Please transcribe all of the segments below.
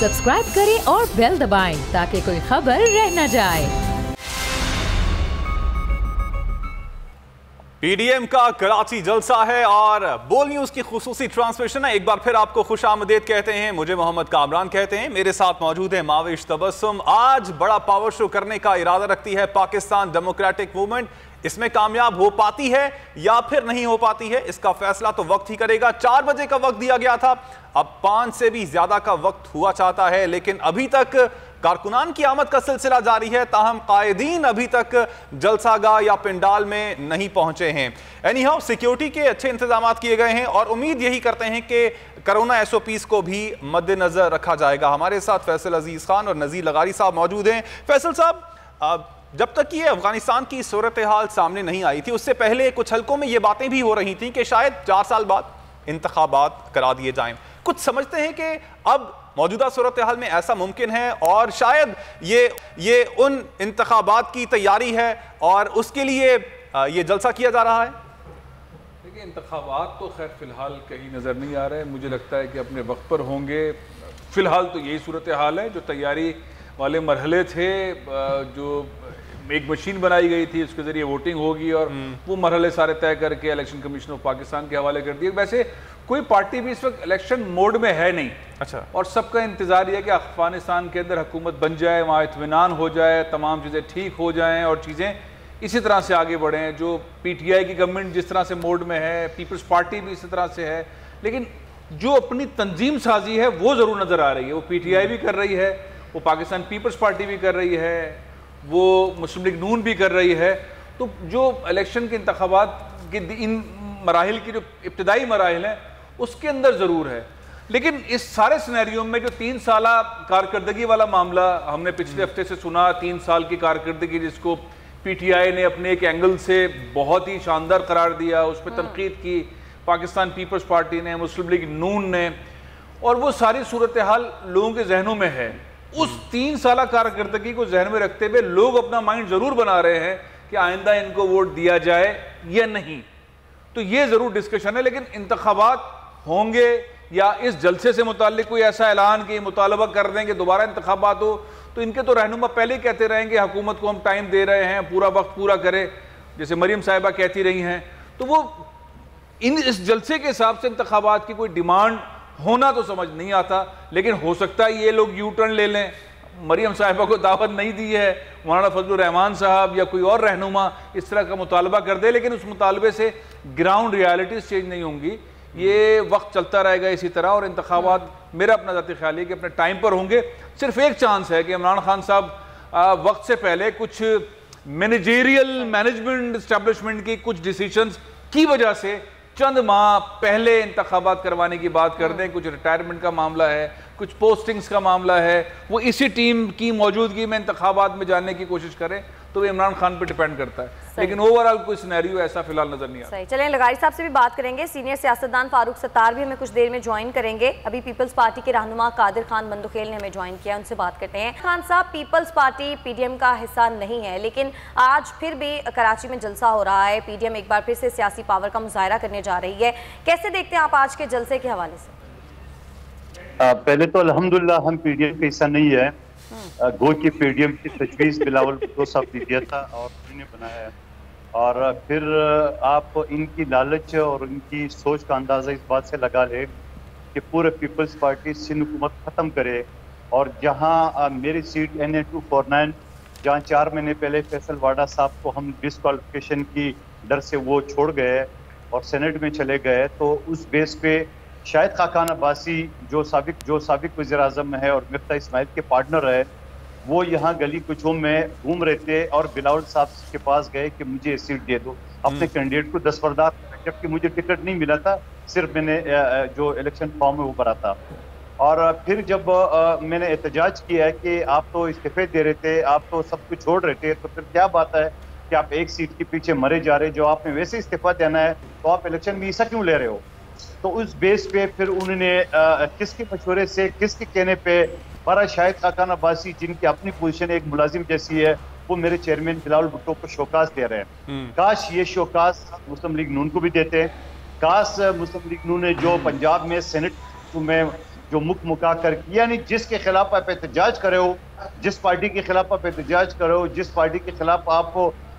Subscribe करें और bell दबाएं ताकि कोई खबर रह न जाए। पीडीएम का कराची जलसा है और बोल न्यूज की खुसूसी ट्रांसमिशन है। एक बार फिर आपको खुश आमदीद कहते हैं। मुझे मोहम्मद कामरान कहते हैं। मेरे साथ मौजूद है माविश तबस्सुम। आज बड़ा पावर शो करने का इरादा रखती है पाकिस्तान डेमोक्रेटिक मूवमेंट। इसमें कामयाब हो पाती है या फिर नहीं हो पाती है, इसका फैसला तो वक्त ही करेगा। 4 बजे का वक्त दिया गया था, अब 5 से भी ज्यादा का वक्त हुआ चाहता है, लेकिन अभी तक कारकुनान की आमद का सिलसिला जारी है। ताहम कायदीन अभी तक जलसागाह या पिंडाल में नहीं पहुंचे हैं। एनीहाउ सिक्योरिटी के अच्छे इंतजाम किए गए हैं और उम्मीद यही करते हैं कि कोरोना SOPs को भी मद्देनजर रखा जाएगा। हमारे साथ फैसल अजीज खान और नजीर लगारी साहब मौजूद हैं। फैसल साहब, जब तक ये अफगानिस्तान की सूरत हाल सामने नहीं आई थी, उससे पहले कुछ हलकों में ये बातें भी हो रही थी कि शायद 4 साल बाद इंतखाबात करा दिए जाएं। कुछ समझते हैं कि अब मौजूदा सूरत हाल में ऐसा मुमकिन है और शायद ये उन इंतखाबात की तैयारी है और उसके लिए ये जलसा किया जा रहा है। देखिए, इंतखाबात तो खैर फिलहाल कहीं नज़र नहीं आ रहे। मुझे लगता है कि अपने वक्त पर होंगे। फिलहाल तो यही सूरत हाल है। जो तैयारी वाले मरहले थे, जो एक मशीन बनाई गई थी, उसके जरिए वोटिंग होगी और वो मरहले सारे तय करके इलेक्शन कमीशन ऑफ पाकिस्तान के हवाले कर दिए। वैसे कोई पार्टी भी इस वक्त इलेक्शन मोड में है नहीं। अच्छा। और सबका इंतजार ये है कि अफगानिस्तान के अंदर हुकूमत बन जाए, वहाँ इत्मीनान हो जाए, तमाम चीज़ें ठीक हो जाएं और चीज़ें इसी तरह से आगे बढ़ें। जो PTI की गवर्नमेंट जिस तरह से मोड में है, पीपल्स पार्टी भी इसी तरह से है, लेकिन जो अपनी तंजीम साजी है वो ज़रूर नज़र आ रही है। वो PTI भी कर रही है, वो पाकिस्तान पीपल्स पार्टी भी कर रही है, वो मुस्लिम लीग नून भी कर रही है। तो जो इलेक्शन के इंतखाबात के इन मराहिल की जो इब्तदाई मराहिल हैं उसके अंदर ज़रूर है। लेकिन इस सारे सिनेरियो में जो 3 साल कारकर्दगी वाला मामला हमने पिछले हफ्ते से सुना, 3 साल की कारकर्दगी जिसको PTI ने अपने एक एंगल से बहुत ही शानदार करार दिया, उस पर तनकीद की पाकिस्तान पीपल्स पार्टी ने, मुस्लिम लीग नून ने, और वो सारी सूरत हाल लोगों के जहनों में है। उस 3 साल कारकर्दगी को जहन में रखते हुए लोग अपना माइंड जरूर बना रहे हैं कि आइंदा इनको वोट दिया जाए या नहीं। तो ये जरूर डिस्कशन है। लेकिन इंतखाबात होंगे या इस जलसे से मुताल्लिक कोई ऐसा ऐलान कि मुतालबा कर दें कि दोबारा इंतखाबात हो, तो इनके तो रहनुमा पहले ही कहते रहेंगे हुकूमत को हम टाइम दे रहे हैं, पूरा वक्त पूरा करे, जैसे मरियम साहिबा कहती रही हैं। तो वो इस जलसे के हिसाब से इंतखाबात की कोई डिमांड होना तो समझ नहीं आता, लेकिन हो सकता है ये लोग यू टर्न ले लें। मरियम साहिबा को दावत नहीं दी है, मौलाना फजलुर रहमान साहब या कोई और रहनुमा इस तरह का मुतालबा कर दे, लेकिन उस मुतालबे से ग्राउंड रियलिटीज चेंज नहीं होंगी। ये वक्त चलता रहेगा इसी तरह और इंतखाबात मेरा अपना ज़ाती ख्याल है कि अपने टाइम पर होंगे। सिर्फ एक चांस है कि इमरान खान साहब वक्त से पहले कुछ मैनेजेरियल मैनेजमेंट इस्टेब्लिशमेंट की कुछ डिसीजंस की वजह से चंद माह पहले इंतखाबात करवाने की बात कर दें। कुछ रिटायरमेंट का मामला है, कुछ पोस्टिंग्स का मामला है, वो इसी टीम की मौजूदगी में इंतखाबात में जाने की कोशिश करें, तो वो इमरान खान पे डिपेंड करता है। लेकिन ओवरऑल कोई सिनेरियो ऐसा फिलहाल नजर नहीं आता। सही, चलें लगारी साहब से भी बात करेंगे। सीनियर सियासतदान फारूक सत्तार भी हमें कुछ देर में ज्वाइन करेंगे। अभी पीपल्स पार्टी के रहनुमा कादिर खान बंदुखेल ने हमें ज्वाइन किया, उनसे बात करते हैं। खान साहब, पीपल्स पार्टी PDM का हिस्सा नहीं है, लेकिन आज फिर भी कराची में जलसा हो रहा है। PDM एक बार फिर से सियासी पावर का मुजाहरा करने जा रही है। कैसे देखते हैं आप आज के जलसे के हवाले से? पहले तो अल्हम्दुलिल्लाह हम PDM का हिस्सा नहीं है। गो की PDM की तजवीज़ बिलावल भुट्टो साहब ने दिया था और उन्होंने बनाया है, और फिर आप इनकी लालच और इनकी सोच का अंदाज़ा इस बात से लगा ले कि पूरे पीपल्स पार्टी सिंध हुकूमत ख़त्म करे। और जहां मेरी सीट NA 249, जहां 4 महीने पहले फैसल वाडा साहब को हम डिस्क्वालिफिकेशन की डर से वो छोड़ गए और सेनेट में चले गए, तो उस बेस पे शायद खाकान अब्बासी जो साबिक वज़ीर-ए-आज़म है और मिफ्ता इस्माइल के पार्टनर है, वो यहाँ गली कुचों में घूम रहे थे और बिलावल साहब के पास गए कि मुझे ये सीट दे दो, अपने कैंडिडेट को दस्तबरदार, जबकि मुझे टिकट नहीं मिला था, सिर्फ मैंने जो इलेक्शन फॉर्म है वो भरा था। और फिर जब मैंने एहतजाज किया कि आप तो इस्तीफे दे रहे थे, आप तो सब कुछ छोड़ रहे थे, तो फिर क्या बात है कि आप एक सीट के पीछे मरे जा रहे, जो आपने वैसे इस्तीफा देना है तो आप इलेक्शन में हिस्सा क्यों ले रहे हो? तो उस बेस पे फिर उन्होंने किसके मशवरे से, किसके कहने पे, बड़ा शायद खाकान अब्बासी जिनकी अपनी पोजीशन एक मुलाजिम जैसी है, वो मेरे चेयरमैन बिलावल भुट्टो को शोकास दे रहे हैं। काश ये शोकास मुस्लिम लीग नून को भी देते हैं। काश मुस्लिम लीग नून ने जो पंजाब में सेनेट में जो मुका कर, यानी जिसके खिलाफ आप एहतजाज करे हो, जिस पार्टी के खिलाफ आप एहतजाज करे हो, जिस पार्टी के खिलाफ आप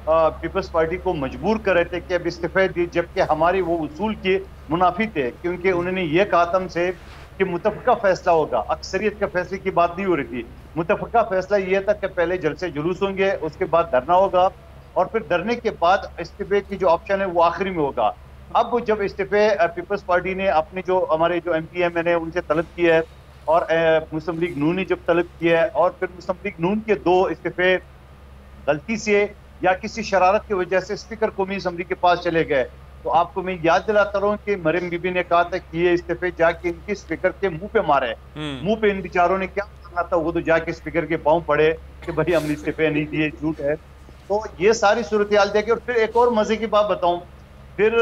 पीपल्स पार्टी को मजबूर कर रहे थे कि अब इस्तीफे दी, जबकि हमारी वो उसूल के मुनाफी थे, क्योंकि उन्होंने ये कहा था हमसे कि मुतफ़क़ा फैसला होगा, अक्सरियत के फैसले की बात नहीं हो रही थी। मुतफ़क़ा फैसला ये था कि पहले जलसे जुलूस होंगे, उसके बाद धरना होगा, और फिर धरने के बाद इस्तीफे की जो ऑप्शन है वो आखिरी में होगा। अब जब इस्तीफे पीपल्स पार्टी ने अपने जो हमारे जो MPM है उनसे तलब किया है, और मुस्लिम लीग नून ने जब तलब किया है, और फिर मुस्लिम लीग नून के 2 इस्तीफे गलती से या किसी शरारत की वजह से स्पीकर कौमी असम्बली के पास चले गए, तो आपको मैं याद दिलाता रहूं कि मरियम बीबी ने कहा था कि ये इस्तीफे जाके इनके स्पीकर के मुंह पे मारे, मुंह पे इन बेचारों ने क्या करना था, वो तो जाके स्पीकर के पांव पड़े कि भाई हमने इस्तीफे नहीं दिए, झूठ है। तो ये सारी सूरत हाल देखी। और फिर एक और मजे की बात बताऊं, फिर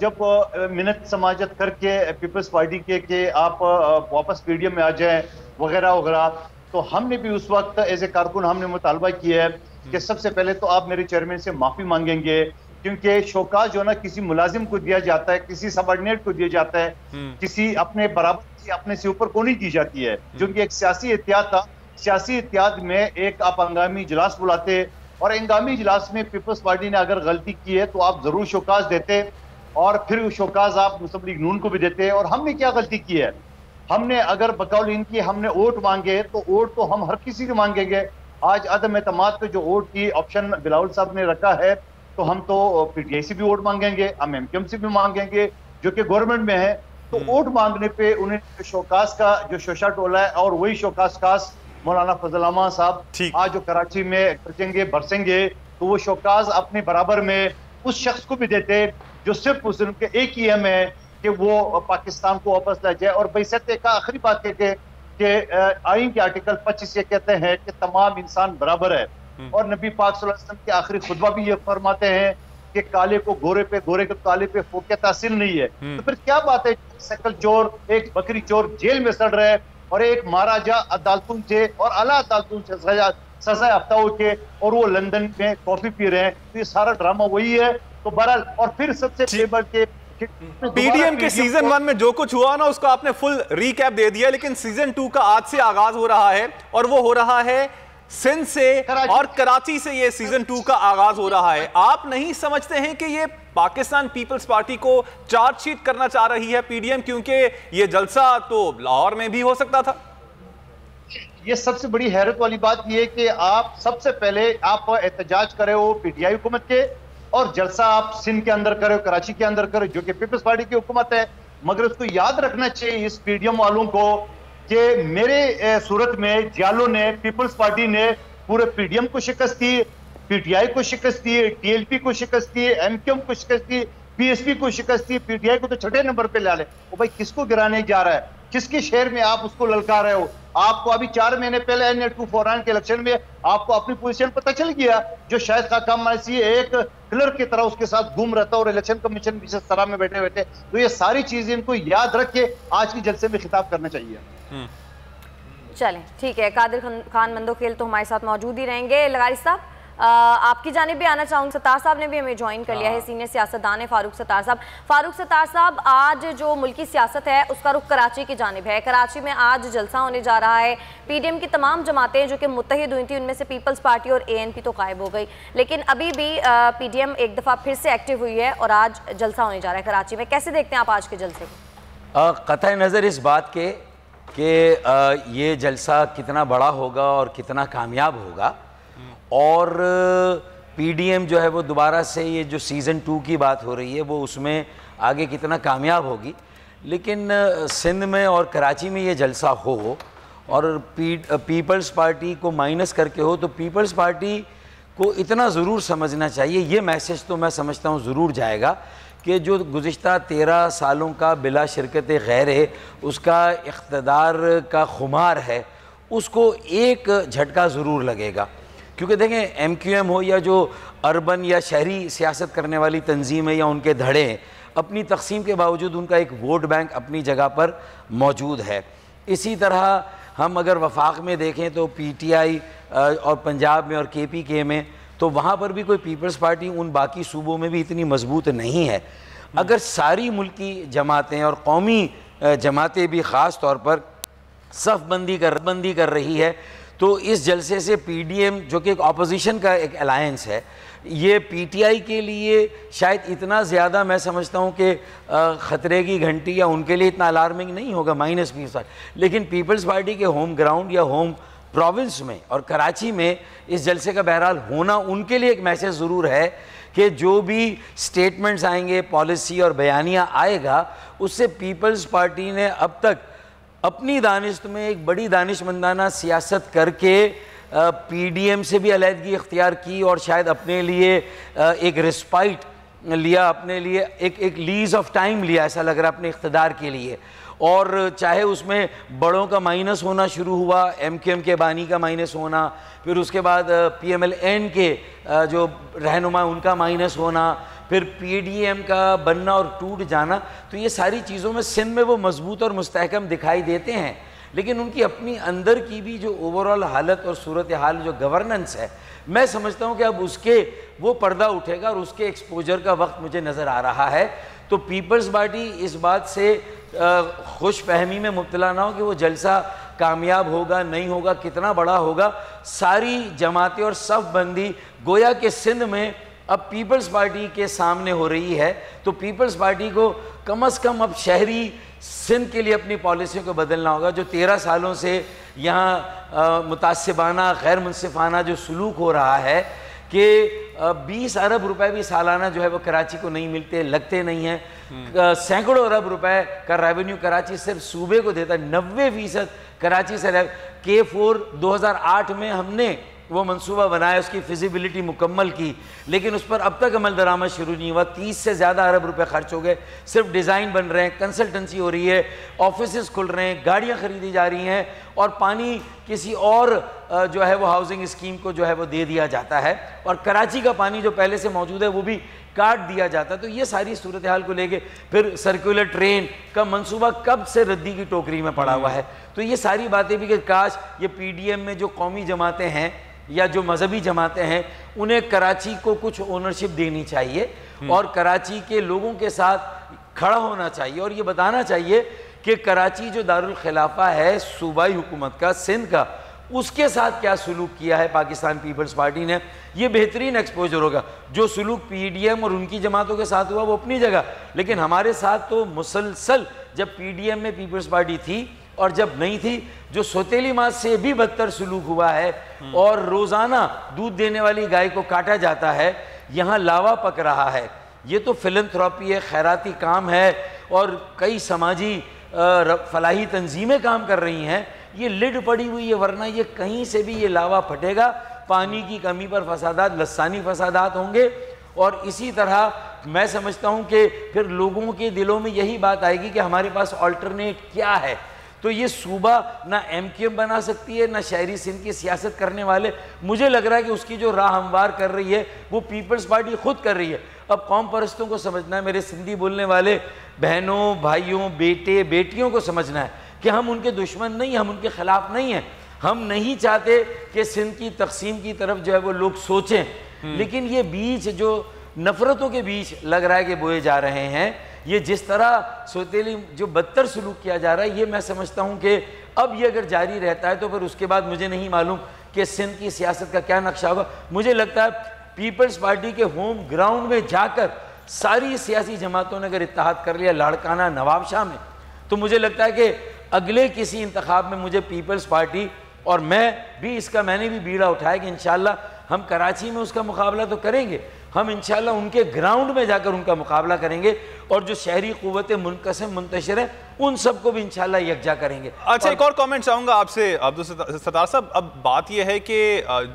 जब मिन्नत समाजत करके पीपल्स पार्टी के आप वापस PDM में आ जाए वगैरह वगैरह, तो हमने भी उस वक्त एज ए कारकुन हमने मुतालबा किया है कि सबसे पहले तो आप मेरे चेयरमैन से माफी मांगेंगे, क्योंकि शौकात जो ना किसी मुलाजिम को दिया जाता है, किसी सबऑर्डिनेट को दिया जाता है, किसी अपने बराबर की अपने से ऊपर को नहीं दी जाती है, जो कि एक सियासी एहतियात था। सियासी एहतियात में एक आप हंगामी इजलास बुलाते, और हंगामी इजलास में पीपल्स पार्टी ने अगर गलती की है तो आप जरूर शौकास देते, और फिर शौकास आप मुस्लिम लीग नून को भी देते। और हमने क्या गलती की है, हमने अगर बकौल इनकी हमने वोट मांगे तो वोट तो हम हर किसी को मांगेंगे। आज अदम एतमाद पे जो वोट की ऑप्शन बिलावल साहब ने रखा है, तो हम तो PTI से भी वोट मांगेंगे, हम MQM से भी मांगेंगे जो कि गवर्नमेंट में है। तो वोट मांगने पे उन्हें शौकास का जो शोशा टोला है, और वही शौकास खास मौलाना फजल अहमद साहब आज जो कराची में बचेंगे बरसेंगे, तो वो शौकास अपने बराबर में उस शख्स को भी देते जो सिर्फ उनके एक ही एम है कि वो पाकिस्तान को वापस ले जाए। और बैसत का आखिरी बात है कि आइन के आर्टिकल 25 ये कहते हैं कि तमाम इंसान बराबर है, और नबी पाक सल्लल्लाहु अलैहि वसल्लम के आखिरी खुतबा भी ये फरमाते हैं कि काले को गोरे पे, गोरे को काले पे फोकियत हासिल नहीं है। तो फिर क्या बात है, शकल चोर, एक बकरी चोर जेल में सड़ रहे हैं, और एक महाराजा अदालतों से और आला अदालतों से सजा याफ्ता होके और वो लंदन में कॉफी पी रहे हैं। तो ये सारा ड्रामा वही है। तो बहरहाल, और फिर सबसे टेबल के PDM के सीजन 1 में जो कुछ हुआ ना उसका आपने फुल रीकैप दे दिया, लेकिन सीजन 2 का आज से आगाज हो रहा है, और वो हो रहा है सिंध से और कराची से। ये सीजन 2 का आगाज हो रहा है। आप नहीं समझते हैं कि ये पाकिस्तान पीपल्स पार्टी को चार्जशीट करना चाह रही है PDM, क्योंकि ये जलसा तो लाहौर में भी हो सकता था? ये सबसे बड़ी हैरत वाली बात यह है कि आप सबसे पहले आप एहतजाज करे हो PTI हुकूमत के, और जलसा आप सिंध के अंदर करे हो, कराची के अंदर करे, जो कि पीपल्स पार्टी की हुकूमत है। मगर उसको याद रखना चाहिए इस PDM वालों को कि मेरे सूरत में जियालो ने, पीपल्स पार्टी ने पूरे PDM को शिकस्त दी, PTI को शिकस्त दी, TLP को शिकस्त दी, MQM को शिकस्त दी, PSP को शिकस्त दी, PTI को तो छठे नंबर पे ला ले। वो भाई किसको गिराने जा रहा है, किसके शहर में आप उसको ललका रहे हो? आपको अभी 4 महीने पहले NA-249 के इलेक्शन में आपको अपनी पोजीशन पता चल गया, जो शायद खाकाम मासी एक क्लर्क की तरह उसके साथ घूम रहा था, और इलेक्शन कमीशन पीछे सराह में बैठे बैठे। तो ये सारी चीजें इनको याद रख के आज की जलसे में खिताब करना चाहिए। चलें, ठीक है। कादिर खान मंदोखेल तो हमारे साथ मौजूद ही रहेंगे। लगारी साहब, आपकी जानिब भी आना चाहूँगी। सत्तार साहब ने भी हमें ज्वाइन कर लिया है, सीनियर सियासतदान है फारूक सत्तार साहब। फारूक सत्तार साहब, आज जो मुल्की सियासत है उसका रुख कराची की जानिब है। कराची में आज जलसा होने जा रहा है। PDM की तमाम जमातें जो कि मुत्तहिद हुई थी, उनमें से पीपल्स पार्टी और ANP तो गायब हो गई, लेकिन अभी भी PDM एक दफ़ा फिर से एक्टिव हुई है और आज जलसा होने जा रहा है कराची में। कैसे देखते हैं आप आज के जलसे को? कतई नज़र इस बात के कि ये जलसा कितना बड़ा होगा और कितना कामयाब होगा, और PDM जो है वो दोबारा से ये जो सीज़न 2 की बात हो रही है वो उसमें आगे कितना कामयाब होगी। लेकिन सिंध में और कराची में ये जलसा हो और पीपल्स पार्टी को माइनस करके हो, तो पीपल्स पार्टी को इतना ज़रूर समझना चाहिए, ये मैसेज तो मैं समझता हूँ ज़रूर जाएगा कि जो गुज़िश्ता 13 सालों का बिला शिरकत गैर है, उसका इक़्तिदार का खुमार है, उसको एक झटका ज़रूर लगेगा। क्योंकि देखें, MQM हो या जो अर्बन या शहरी सियासत करने वाली तंजीम है या उनके धड़े हैं, अपनी तकसीम के बावजूद उनका एक वोट बैंक अपनी जगह पर मौजूद है। इसी तरह हम अगर वफाक में देखें तो PTI और पंजाब में और KPK में, तो वहाँ पर भी कोई पीपल्स पार्टी उन बाकी सूबों में भी इतनी मजबूत नहीं है। अगर सारी मुल्की जमातें और कौमी जमातें भी ख़ास तौर पर सफ़ बंदी कर रही है। तो इस जलसे से पीडीएम जो कि एक ऑपोजिशन का एक अलायंस है, ये पीटीआई के लिए शायद इतना ज़्यादा मैं समझता हूँ कि ख़तरे की घंटी या उनके लिए इतना अलार्मिंग नहीं होगा -20, लेकिन पीपल्स पार्टी के होम ग्राउंड या होम प्रोविंस में और कराची में इस जलसे का बहरहाल होना उनके लिए एक मैसेज ज़रूर है कि जो भी स्टेटमेंट्स आएंगे, पॉलिसी और बयानियाँ आएगा, उससे पीपल्स पार्टी ने अब तक अपनी दानिश में एक बड़ी दानिशमंदाना सियासत करके पीडीएम से भी अलहदगी इख्तियार की और शायद अपने लिए एक रिस्पाइट लिया, अपने लिए एक लीज ऑफ टाइम लिया, ऐसा लग रहा है अपने इख्तिदार के लिए। और चाहे उसमें बड़ों का माइनस होना शुरू हुआ, एमक्यूएम के बानी का माइनस होना, फिर उसके बाद पीएमएलएन के जो रहनुमा उनका माइनस होना, फिर पीडीएम का बनना और टूट जाना, तो ये सारी चीज़ों में सिंध में वो मजबूत और मुस्तहकम दिखाई देते हैं, लेकिन उनकी अपनी अंदर की भी जो ओवरऑल हालत और सूरत हाल जो गवर्नेंस है, मैं समझता हूँ कि अब उसके वो पर्दा उठेगा और उसके एक्सपोजर का वक्त मुझे नज़र आ रहा है। तो पीपल्स पार्टी इस बात से खुश फहमी में मुब्तला ना हो कि वो जलसा कामयाब होगा नहीं होगा, कितना बड़ा होगा। सारी जमातें और सफ़ बंदी गोया के सिंध में अब पीपल्स पार्टी के सामने हो रही है। तो पीपल्स पार्टी को कम अज़ कम अब शहरी सिंध के लिए अपनी पॉलिसियों को बदलना होगा। जो 13 सालों से यहाँ मुतासिबाना गैर मुनसिफाना जो सलूक हो रहा है कि 20 अरब रुपए भी सालाना जो है वो कराची को नहीं मिलते, लगते नहीं हैं। सैकड़ों अरब रुपए का रेवेन्यू कराची सिर्फ सूबे को देता है, 90% कराची से। K4 2008 में हमने वो मंसूबा बनाया, उसकी फिजिबिलिटी मुकम्मल की, लेकिन उस पर अब तक अमल दरामद शुरू नहीं हुआ। 30 से ज़्यादा अरब रुपए खर्च हो गए, सिर्फ डिज़ाइन बन रहे हैं, कंसल्टेंसी हो रही है, ऑफिसेस खुल रहे हैं, गाड़ियाँ ख़रीदी जा रही हैं और पानी किसी और जो है वो हाउसिंग स्कीम को जो है वो दे दिया जाता है और कराची का पानी जो पहले से मौजूद है वो भी काट दिया जाता है। तो ये सारी सूरत हाल को लेके फिर सर्कुलर ट्रेन का मंसूबा कब से रद्दी की टोकरी में पड़ा हुआ है। तो ये सारी बातें भी कि काश ये पीडीएम में जो कौमी जमातें हैं या जो मजहबी जमातें हैं उन्हें कराची को कुछ ओनरशिप देनी चाहिए और कराची के लोगों के साथ खड़ा होना चाहिए और ये बताना चाहिए कि कराची जो दारुल खिलाफा है सूबाई हुकूमत का, सिंध का, उसके साथ क्या सलूक किया है पाकिस्तान पीपल्स पार्टी ने, ये बेहतरीन एक्सपोजर होगा। जो सलूक पीडीएम और उनकी जमातों के साथ हुआ वो अपनी जगह, लेकिन हमारे साथ तो मुसलसल जब पीडीएम में पीपल्स पार्टी थी और जब नहीं थी, जो सौतेली माँ से भी बदतर सलूक हुआ है और रोज़ाना दूध देने वाली गाय को काटा जाता है, यहाँ लावा पक रहा है। ये तो फिलंथ्रॉपी है, खैराती काम है और कई समाजी फलाही तंजीमें काम कर रही हैं। ये लिड पड़ी हुई है, वरना ये कहीं से भी ये लावा फटेगा, पानी की कमी पर फसादात, लसानी फसादात होंगे और इसी तरह मैं समझता हूँ कि फिर लोगों के दिलों में यही बात आएगी कि हमारे पास अल्टरनेट क्या है। तो ये सूबा ना एमक्यूएम बना सकती है ना शहरी सिंध की सियासत करने वाले। मुझे लग रहा है कि उसकी जो राह हमवार कर रही है वो पीपल्स पार्टी खुद कर रही है। अब कौम परस्तों को समझना है, मेरे सिंधी बोलने वाले बहनों भाइयों बेटे बेटियों को समझना है कि हम उनके दुश्मन नहीं, हम उनके खिलाफ नहीं हैं। हम नहीं चाहते कि सिंध की तकसीम की तरफ जो है वो लोग सोचें, लेकिन ये बीज जो नफरतों के बीच लग रहा है कि बोए जा रहे हैं, ये जिस तरह सौतेली जो बदतर सलूक किया जा रहा है, ये मैं समझता हूँ कि अब ये अगर जारी रहता है तो फिर उसके बाद मुझे नहीं मालूम कि सिंध की सियासत का क्या नक्शा होगा। मुझे लगता है पीपल्स पार्टी के होम ग्राउंड में जाकर सारी सियासी जमातों ने अगर इत्तेहाद कर लिया लाड़काना नवाबशाह में, तो मुझे लगता है कि अगले किसी इंतखाब में मुझे पीपल्स पार्टी और मैंने भी बीड़ा उठाया कि इंशाल्लाह हम कराची में उसका मुकाबला तो करेंगे, हम इंशाल्लाह उनके ग्राउंड में जाकर उनका मुकाबला करेंगे और जो शहरी क़ुव्वतें मुनक़सिम मुंतशिर हैं उन सबको भी इंशाल्लाह यकजा करेंगे। अच्छा, एक और कमेंट चाहूँगा आपसे अब्दुल सत्तार साहब। अब बात यह है कि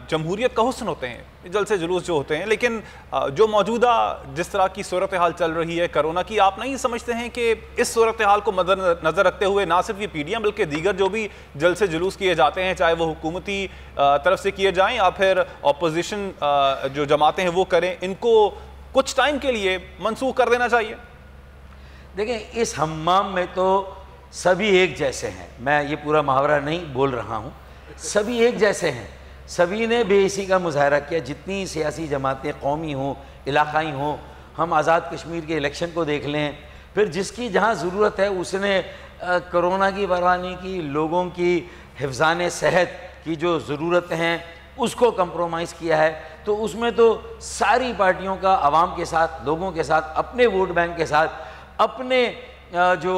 जमहूरियत का हुस्न होते हैं जलसे जुलूस जो होते हैं, लेकिन जो मौजूदा जिस तरह की सूरत हाल चल रही है कोरोना की, आप नहीं समझते हैं कि इस सूरत हाल को मद्देनज़र रखते हुए ना सिर्फ ये पीडीएम बल्कि दीगर जो भी जलसे जुलूस किए जाते हैं, चाहे वो हुकूमती तरफ से किए जाएँ या फिर अपोजिशन जो जमातें हैं वो करें, इनको कुछ टाइम के लिए मनसूख कर देना चाहिए? देखें, इस हम्माम में तो सभी एक जैसे हैं, मैं ये पूरा मुहावरा नहीं बोल रहा हूँ, सभी एक जैसे हैं, सभी ने बेइसी का मुजाहरा किया। जितनी सियासी जमातें कौमी हों इलाकाई हों, हम आज़ाद कश्मीर के इलेक्शन को देख लें, फिर जिसकी जहाँ ज़रूरत है उसने कोरोना की परवाह नहीं की, लोगों की हिफ्ज़ान सेहत की जो ज़रूरतें हैं उसको कंप्रोमाइज़ किया है। तो उसमें तो सारी पार्टियों का आवाम के साथ, लोगों के साथ, अपने वोट बैंक के साथ, अपने जो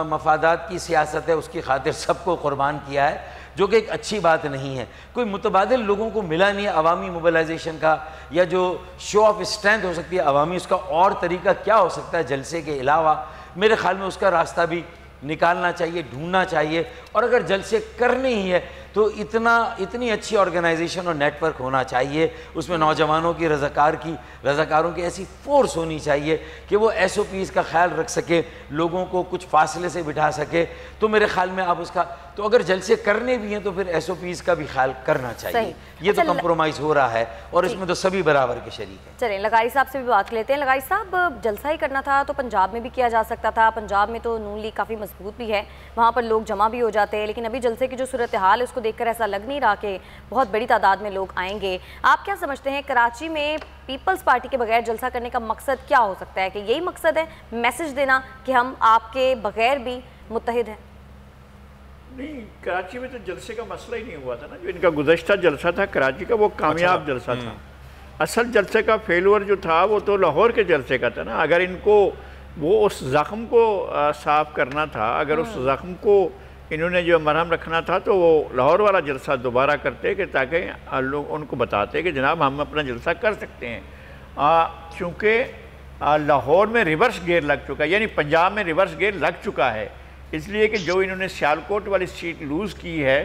मफादात की सियासत है उसकी खातिर सबको कुर्बान किया है, जो कि एक अच्छी बात नहीं है। कोई मुतबादिल लोगों को मिला नहीं है अवामी मोबिलाइजेशन का, या जो शो ऑफ स्ट्रेंथ हो सकती है अवामी, उसका और तरीका क्या हो सकता है जलसे के अलावा? मेरे ख्याल में उसका रास्ता भी निकालना चाहिए, ढूंढना चाहिए। और अगर जलसे करने ही है तो इतनी अच्छी ऑर्गेनाइजेशन और नेटवर्क होना चाहिए, उसमें नौजवानों की रज़ाकारों की ऐसी फोर्स होनी चाहिए कि वो SOPs का ख्याल रख सके, लोगों को कुछ फासले से बिठा सके। तो मेरे ख्याल में आप उसका, तो अगर जलसे करने भी हैं तो फिर SOPs का भी ख्याल करना चाहिए। ये तो कंप्रोमाइज़ हो रहा है और इसमें तो सभी बराबर के शरीक हैं। चलें लगाई साहब से भी बात लेते हैं। लगाई साहब, जलसा ही करना था तो पंजाब में भी किया जा सकता था। पंजाब में तो नून लीग काफ़ी मजबूत भी है, वहाँ पर लोग जमा भी हो जाते हैं, लेकिन अभी जलसे की जो सूरत हाल है उसको देखकर ऐसा लग नहीं रहा कि बहुत बड़ी तादाद में लोग आएंगे। आप क्या समझते हैं, कराची में पीपल्स पार्टी के बगैर जलसा करने का मकसद क्या हो सकता है? कि यही मकसद है, मैसेज देना कि हम आपके बगैर भी मुत्तहिद हैं? नहीं, कराची में तो जलसे का मसला ही नहीं हुआ था ना। जो इनका गुज़श्ता जलसा था कराची का, वो कामयाब जलसा था। असल जलसे का फेलुअर जो था वो तो लाहौर के जलसे का था ना। अगर इनको वो उस ज़ख्म को साफ़ करना था, अगर उस ज़ख्म को इन्होंने जो मरहम रखना था, तो वो लाहौर वाला जलसा दोबारा करते कि ताकि लोग उनको बताते कि जनाब हम अपना जलसा कर सकते हैं। चूँकि लाहौर में रिवर्स गेयर लग चुका है, यानी पंजाब में रिवर्स गेयर लग चुका है, इसलिए कि जो इन्होंने सियालकोट वाली सीट लूज़ की है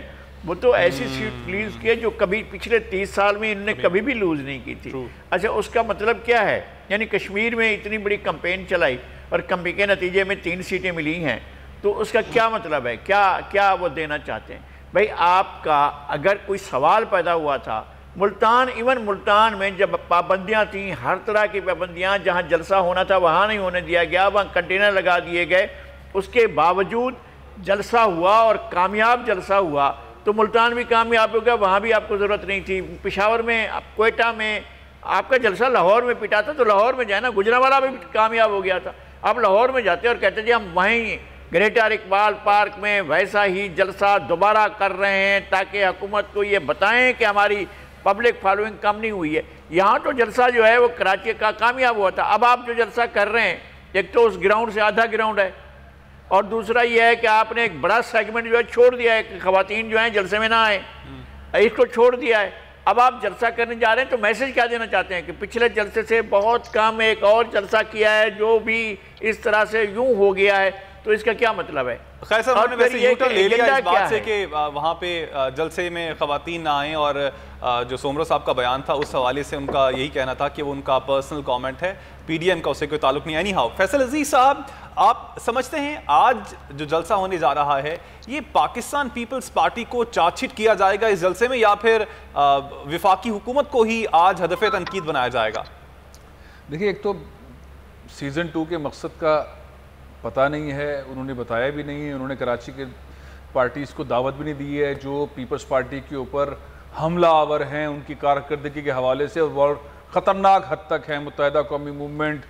वो तो ऐसी सीट लूज़ की है जो कभी पिछले 30 साल में इन्होंने कभी भी लूज़ नहीं की थी। अच्छा, उसका मतलब क्या है? यानी कश्मीर में इतनी बड़ी कैंपेन चलाई और कैंपेन के नतीजे में 3 सीटें मिली हैं, तो उसका क्या मतलब है? क्या वो देना चाहते हैं? भाई, आपका अगर कोई सवाल पैदा हुआ था मुल्तान, इवन मुल्तान में जब पाबंदियां थी, हर तरह की पाबंदियां, जहां जलसा होना था वहां नहीं होने दिया गया, वहां कंटेनर लगा दिए गए, उसके बावजूद जलसा हुआ और कामयाब जलसा हुआ। तो मुल्तान भी कामयाब हो गया, वहाँ भी आपको ज़रूरत नहीं थी। पेशावर में, कोयटा में आपका जलसा लाहौर में पिटा था तो लाहौर में जाए ना। गुजरांवाला भी कामयाब हो गया था, अब लाहौर में जाते और कहते जी हम वहीं ग्रेटर इकबाल पार्क में वैसा ही जलसा दोबारा कर रहे हैं ताकि हुकूमत को ये बताएं कि हमारी पब्लिक फॉलोइंग कम नहीं हुई है। यहाँ तो जलसा जो है वो कराची का कामयाब हुआ था। अब आप जो जलसा कर रहे हैं, एक तो उस ग्राउंड से आधा ग्राउंड है, और दूसरा ये है कि आपने एक बड़ा सेगमेंट जो है छोड़ दिया है, ख़वातीन जो हैं जलसे में ना आए, इसको छोड़ दिया है। अब आप जलसा करने जा रहे हैं तो मैसेज क्या देना चाहते हैं कि पिछले जलसे से बहुत कम एक और जलसा किया है जो भी इस तरह से यूं हो गया है, तो इसका क्या मतलब है? खैर साहब, उन्होंने वैसे यूं टर्न ले लिया इस बात से कि वहाँ पे जलसे में ख़वातीन ना आएँ, और जो सोमरो साहब का बयान था उस हवाले से उनका यही कहना था कि वो उनका पर्सनल कमेंट है, PDM का उससे कोई ताल्लुक नहीं। एनी हाउ, फैसल अजीज साहब, आप समझते हैं आज जो जलसा होने जा रहा है ये पाकिस्तान पीपल्स पार्टी को चार्जशीट किया जाएगा इस जलसे में, या फिर विफाकी हुकूमत को ही आज हदफ तनकीद बनाया जाएगा? देखिए, एक तो सीज़न 2 के मकसद का पता नहीं है, उन्होंने बताया भी नहीं है। उन्होंने कराची के पार्टीज़ को दावत भी नहीं दी है जो पीपल्स पार्टी के ऊपर हमला आवर हैं उनकी कारकर्दगी के हवाले से, और ख़तरनाक हद तक है मुत्तहिदा कौमी मूवमेंट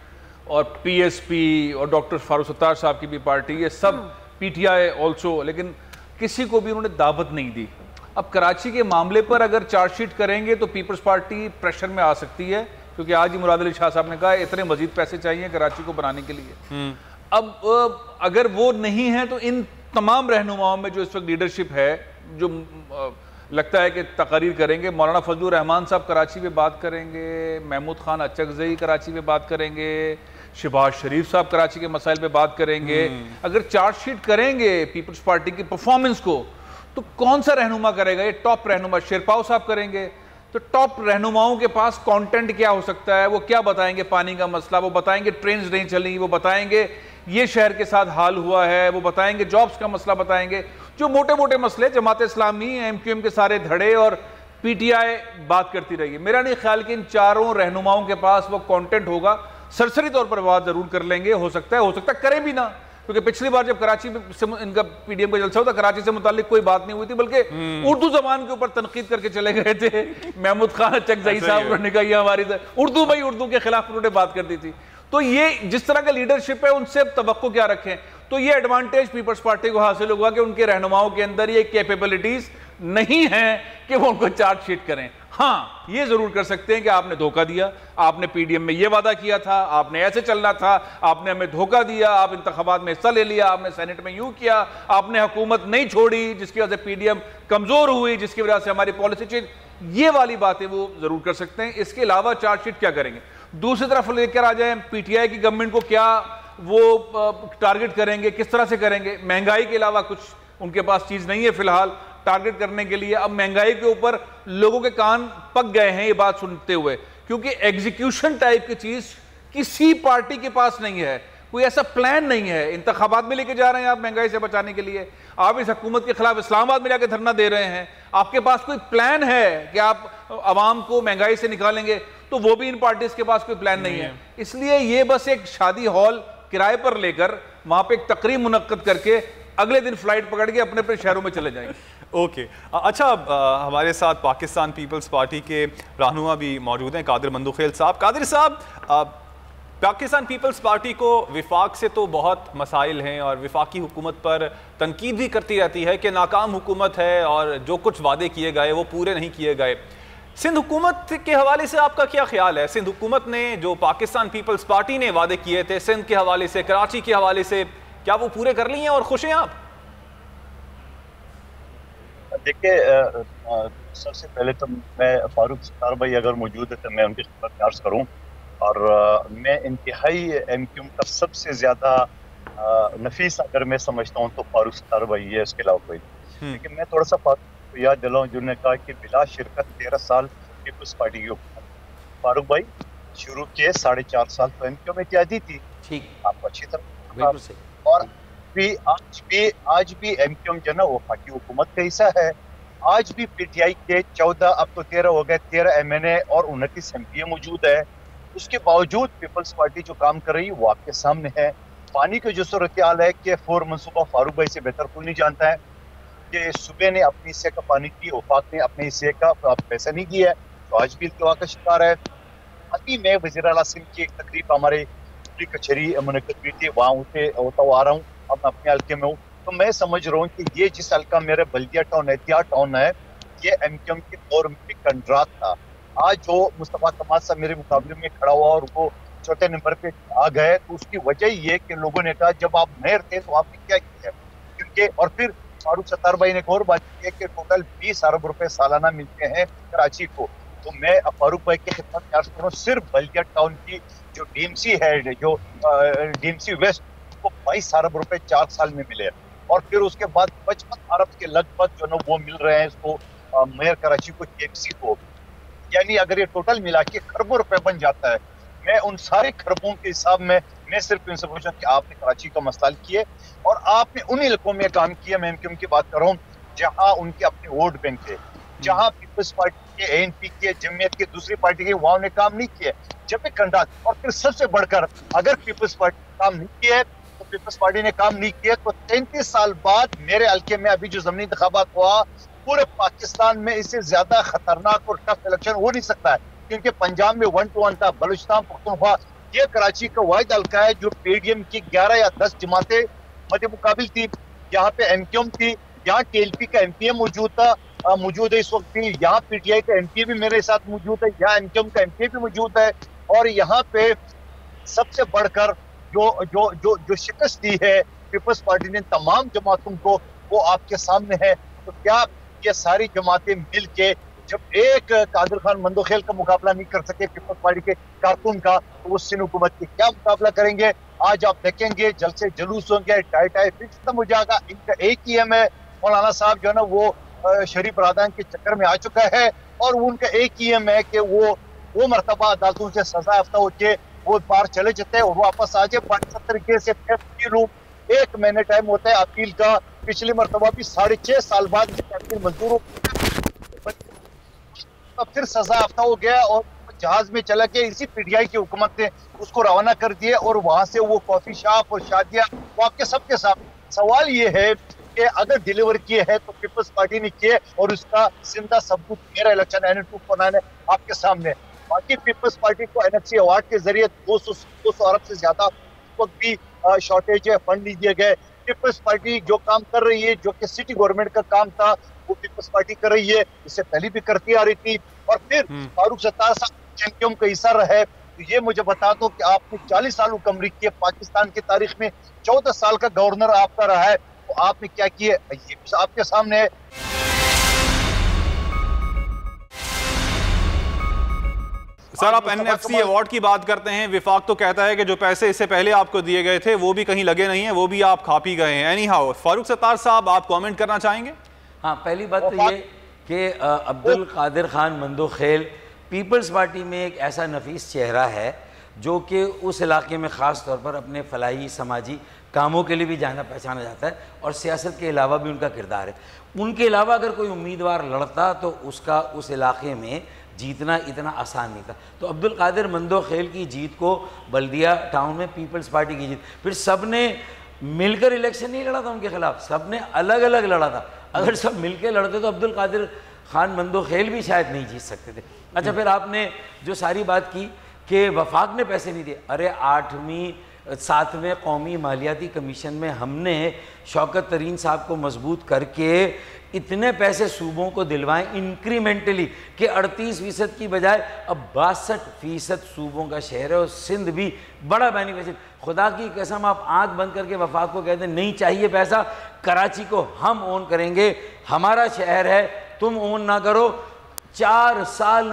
और PSP और डॉक्टर फारूक सत्तार साहब की भी पार्टी, ये सब PTI ऑल्सो, लेकिन किसी को भी उन्होंने दावत नहीं दी। अब कराची के मामले पर अगर चार्जशीट करेंगे तो पीपल्स पार्टी प्रेशर में आ सकती है, क्योंकि आज ही मुराद अली शाह साहब ने कहा इतने मजीद पैसे चाहिए कराची को बनाने के लिए। अब अगर वो नहीं है तो इन तमाम रहनुमाओं में जो इस वक्त लीडरशिप है, जो लगता है कि तकरीर करेंगे, मौलाना फजलुर रहमान साहब कराची पे बात करेंगे, महमूद खान अचकज़ई कराची पे बात करेंगे, शहबाज शरीफ साहब कराची के मसाइल पे बात करेंगे। अगर चार्जशीट करेंगे पीपल्स पार्टी की परफॉर्मेंस को तो कौन सा रहनुमा करेगा? ये टॉप रहनुमा शेरपाव साहब करेंगे। तो टॉप रहनुमाओं के पास कंटेंट क्या हो सकता है? वो क्या बताएंगे? पानी का मसला, वो बताएंगे ट्रेन नहीं चली, वो बताएंगे ये शहर के साथ हाल हुआ है, वो बताएंगे जॉब्स का मसला, बताएंगे जो मोटे मोटे मसले जमात इस्लामी, MQM के सारे धड़े और PTI बात करती रही है। मेरा नहीं ख्याल कि इन चारों रहनुमाओं के पास वो कंटेंट होगा। सरसरी तौर पर बात जरूर कर लेंगे, हो सकता है करें भी ना, क्योंकि पिछली बार जब कराची से इनका PDM का जलसा होता कराची से मुताल्लिक कोई बात नहीं हुई थी, बल्कि उर्दू जबान के ऊपर तनकीद करके चले गए थे। महमूद खान अचकज़ई साहब, उन्होंने कहा ये हमारी उर्दू भाई, उर्दू के खिलाफ उन्होंने बात कर दी थी। तो ये जिस तरह का लीडरशिप है उनसे अब तवक्को क्या रखें? तो ये एडवांटेज पीपल्स पार्टी को हासिल होगा कि उनके रहनुमाओं के अंदर ये कैपेबिलिटीज नहीं है कि वो उनको चार्जशीट करें। हाँ, ये जरूर कर सकते हैं कि आपने धोखा दिया, आपने पीडीएम में ये वादा किया था, आपने ऐसे चलना था, आपने हमें धोखा दिया, आप इंतखाबात में हिस्सा ले लिया, आपने सेनेट में यूं किया, आपने हुकूमत नहीं छोड़ी जिसकी वजह से पीडीएम कमजोर हुई, जिसकी वजह से हमारी पॉलिसी चेंज, ये वाली बातें वो जरूर कर सकते हैं। इसके अलावा चार्जशीट क्या करेंगे? दूसरी तरफ लेकर आ जाए, पीटीआई की गवर्नमेंट को क्या वो टारगेट करेंगे, किस तरह से करेंगे? महंगाई के अलावा कुछ उनके पास चीज नहीं है फिलहाल टारगेट करने के लिए। अब महंगाई के ऊपर लोगों के कान पक गए हैं ये बात सुनते हुए, क्योंकि एग्जीक्यूशन टाइप की चीज किसी पार्टी के पास नहीं है, कोई ऐसा प्लान नहीं है। इंतखाबात में लेके जा रहे हैं आप महंगाई से बचाने के लिए, आप इस हुकूमत के खिलाफ इस्लामाबाद में जाकर धरना दे रहे हैं, आपके पास कोई प्लान है कि आप आवाम को महंगाई से निकालेंगे? तो वो भी इन पार्टीज के पास कोई प्लान नहीं है। इसलिए ये बस एक शादी हॉल किराए पर लेकर वहां पे एक तकरीब मुनक्कद करके अगले दिन फ्लाइट पकड़ के अपने अपने शहरों में चले जाएंगे। ओके अच्छा, हमारे साथ पाकिस्तान पीपल्स पार्टी के रहनुमा भी मौजूद हैं, कादिर मंदुखेल साहब। कादिर साहब, पाकिस्तान पीपल्स पार्टी को विफाक से तो बहुत मसाइल हैं और विफाकी हुकूमत पर तनकीद भी करती रहती है कि नाकाम हुकूमत है और जो कुछ वादे किए गए वो पूरे नहीं किए गए। सिंध हुकूमत के हवाले से आपका क्या ख्याल है? सिंध हुकूमत ने जो पाकिस्तान पीपल्स पार्टी ने वादे किए थे सिंध के हवाले से, कराची के हवाले से, क्या वो पूरे कर लिए हैं और खुश हैं आप? देखिए, सबसे पहले तो मैं फारूक सत्तार भाई अगर मौजूद है तो मैं उनकी खिदमत अर्ज करूं, और मैं इंतहाई एमक्यूएम का सबसे ज्यादा नफीस अगर मैं समझता हूं तो फारूक सत्तार भाई है, इसके अलावा कोई। लेकिन मैं थोड़ा सा फारूक को याद दिलाऊं जिन्होंने कहा कि बिला शिरकत 13 साल पीपल्स पार्टी की हुकूमत। फारूक भाई शुरू किए 4.5 साल तो एमक्यूएम में इत्यादी थी, ठीक, आपको अच्छी तरह। और आज भी एमक्यूएम जो ना वो पार्टी हुकूमत का हिस्सा है। आज भी पीटीआई के 14 अब तो 13 हो गए, 13 एमएनए और 29 एमपीए मौजूद है। उसके बावजूद पीपल्स पार्टी जो काम कर रही है वो आपके सामने है। पानी की जो सूरत हाल है कि 4 मनसूबा फारूक भाई से बेहतर कोई नहीं जानता है कि सूबे ने अपने हिस्से का पानी की, वफाक ने अपने हिस्से का पैसा नहीं दिया है, तो आज भी इल्तवा का शिकार है। अभी मैं वज़ीर आला सिंध की एक तकरीब हमारे कचहरी मुनक़्क़िद हुई थी, वहाँ होता हुआ आ रहा हूँ, अब मैं अपने हल्के में हूँ, तो मैं समझ रहा हूँ कि ये जिस हल्का मेरा बल्दिया टाउन एहतियात टाउन है, ये एमक्यूएम के दौर में कंट्राक्ट था। आज जो मुस्तफा कमाल साहब मेरे मुकाबले में खड़ा हुआ और वो चौथे नंबर पे आ गए, तो उसकी वजह ये कि लोगों ने कहा जब आप मेयर थे तो आपने क्या किया, क्योंकि और फिर फारूक सत्तार भाई ने एक और बात की है कि टोटल 20 अरब रुपए सालाना मिलते हैं कराची को। तो मैं फारूक भाई की खिदमत में अर्ज करूँ, सिर्फ बल्दिया टाउन की जो डीएमसी है, जो डीएमसी वेस्ट, को 22 अरब रुपए 4 साल में मिले, और फिर उसके बाद 55 अरब के लगभग जो ना वो मिल रहे हैं इसको मेयर कराची को, डीएमसी को। यानी अगर ये टोटल मिला के खरबों रुपए बन जाता है। मैं उन सारे खरबों के हिसाब में मैं सिर्फ इनसे पूछा कि आपने कराची का मसला किए और आपने उन इलाकों में काम किया, मैं एमक्यूएम की बात कर रहा हूँ, जहाँ उनके अपने वोट बैंक थे, जहाँ पीपल्स पार्टी के, एएनपी के, जमीयत के, दूसरी पार्टी के, वहाँ उन्हें काम नहीं किया जब भी कंडक्ट। और फिर सबसे बढ़कर अगर पीपल्स पार्टी काम नहीं किया है तो पीपल्स पार्टी ने काम नहीं किया तो 33 साल बाद मेरे हल्के में अभी जो ज़मीनी इंतखाबात हुआ, पूरे पाकिस्तान में इससे ज्यादा खतरनाक और टफ इलेक्शन हो नहीं सकता है, क्योंकि पंजाब में 1 to 1 था, बलूचिस्तान पख्तूनख्वा, ये कराची का वाहिद हल्का है जो पीडीएम की 11 या 10 जमातें मध्य मुकाबिल थी। यहाँ पे एमक्यूएम थी, यहाँ टीएलपी का एमपीए मौजूद है इस वक्त भी, यहाँ पीटीआई का एमपीए भी मेरे साथ मौजूद है, यहाँ एमक्यूएम का एमपीए भी मौजूद है। और यहाँ पे सबसे बढ़कर जो शिकस्त दी है पीपल्स पार्टी ने तमाम जमातों को, वो आपके सामने है। तो क्या ये सारी जमातें मिल के जब एक कादिर खान मंदोखेल का मुकाबला नहीं कर सके पीपल्स पार्टी के कारकुन का, तो वो सिंध हुकूमत की क्या मुकाबला करेंगे? आज आप देखेंगे जलसे जुलूस होंगे, टाई फिक्स खत्म हो जाएगा। इनका एक ही एम है, मौलाना साहब जो है ना वो शरीफ रादान के चक्कर में आ चुका है, और उनका एक ही एम है कि वो मरतबा अदालतों से सजा याफ्ता होके वो बाहर चले जाते हैं और वापस आ जाए। 75 तरीके से 1 महीने टाइम होता है अपील का। पिछली मरतबा भी 6.5 साल बाद मंजूर हो, फिर सजा याफ्ता हो गया और जहाज में चला के इसी पीटीआई की हुकूमत ने उसको रवाना कर दिया, और वहां से वो कॉफी शॉप और शादियां वो आपके सबके साथ। सवाल ये है कि अगर डिलीवर किए हैं तो पीपल्स पार्टी ने किए, और उसका जिंदा सबूत मेरा इलेक्शन NN249 है आपके सामने। बाकी पीपल्स पार्टी को NFC अवार्ड के जरिए 200 अरब से ज्यादा वक्त भी शॉर्टेज है, फंड नहीं दिए गए। पीपल्स पार्टी जो काम कर रही है, जो कि सिटी गवर्नमेंट का काम था, वो पीपल्स पार्टी कर रही है, इससे पहले भी करती आ रही थी। और फिर फारूक सत्तार साहब एमक्यूएम का हिस्सा रहे, तो ये मुझे बता दो कि आपने 40 साल हुक्मरानी की है पाकिस्तान की तारीख में, 14 साल का गवर्नर आपका रहा है, तो आपने क्या किया ये आपके सामने है। सर, आप एनएफसी अवार्ड की बात करते हैं, विफाक तो कहता है कि जो पैसे इससे पहले आपको दिए गए थे वो भी कहीं लगे नहीं हैं, वो भी आप खा पी गए हैं। एनी हाउ, फारूक सत्तार साहब, आप कमेंट करना चाहेंगे? हाँ, पहली बात तो ये कि अब्दुल कादिर खान मंदोखेल पीपल्स पार्टी में एक ऐसा नफीस चेहरा है जो कि उस इलाके में ख़ास तौर पर अपने फलाही समाजी कामों के लिए भी जाना पहचाना जाता है और सियासत के अलावा भी उनका किरदार है। उनके अलावा अगर कोई उम्मीदवार लड़ता तो उसका उस इलाके में जीतना इतना आसान नहीं था। तो अब्दुल कादिर मंदोखेल की जीत को बल्दिया टाउन में पीपल्स पार्टी की जीत, फिर सब ने मिलकर इलेक्शन नहीं लड़ा था उनके खिलाफ, सब ने अलग अलग लड़ा था। अगर सब मिलकर लड़ते तो अब्दुल कादिर खान मंदोखेल भी शायद नहीं जीत सकते थे। अच्छा, फिर आपने जो सारी बात की कि वफाक ने पैसे नहीं दिए, अरे 7वें कौमी मालियाती कमीशन में हमने शौकत तरीन साहब को मजबूत करके इतने पैसे सूबों को दिलवाएं इंक्रीमेंटली कि 38% की बजाय अब 62% सूबों का शहर है और सिंध भी बड़ा बेनिफिशियल। खुदा की कसम, आप आंख बंद करके वफाक को कहते नहीं चाहिए पैसा, कराची को हम ओन करेंगे, हमारा शहर है, तुम ओन ना करो। 4 साल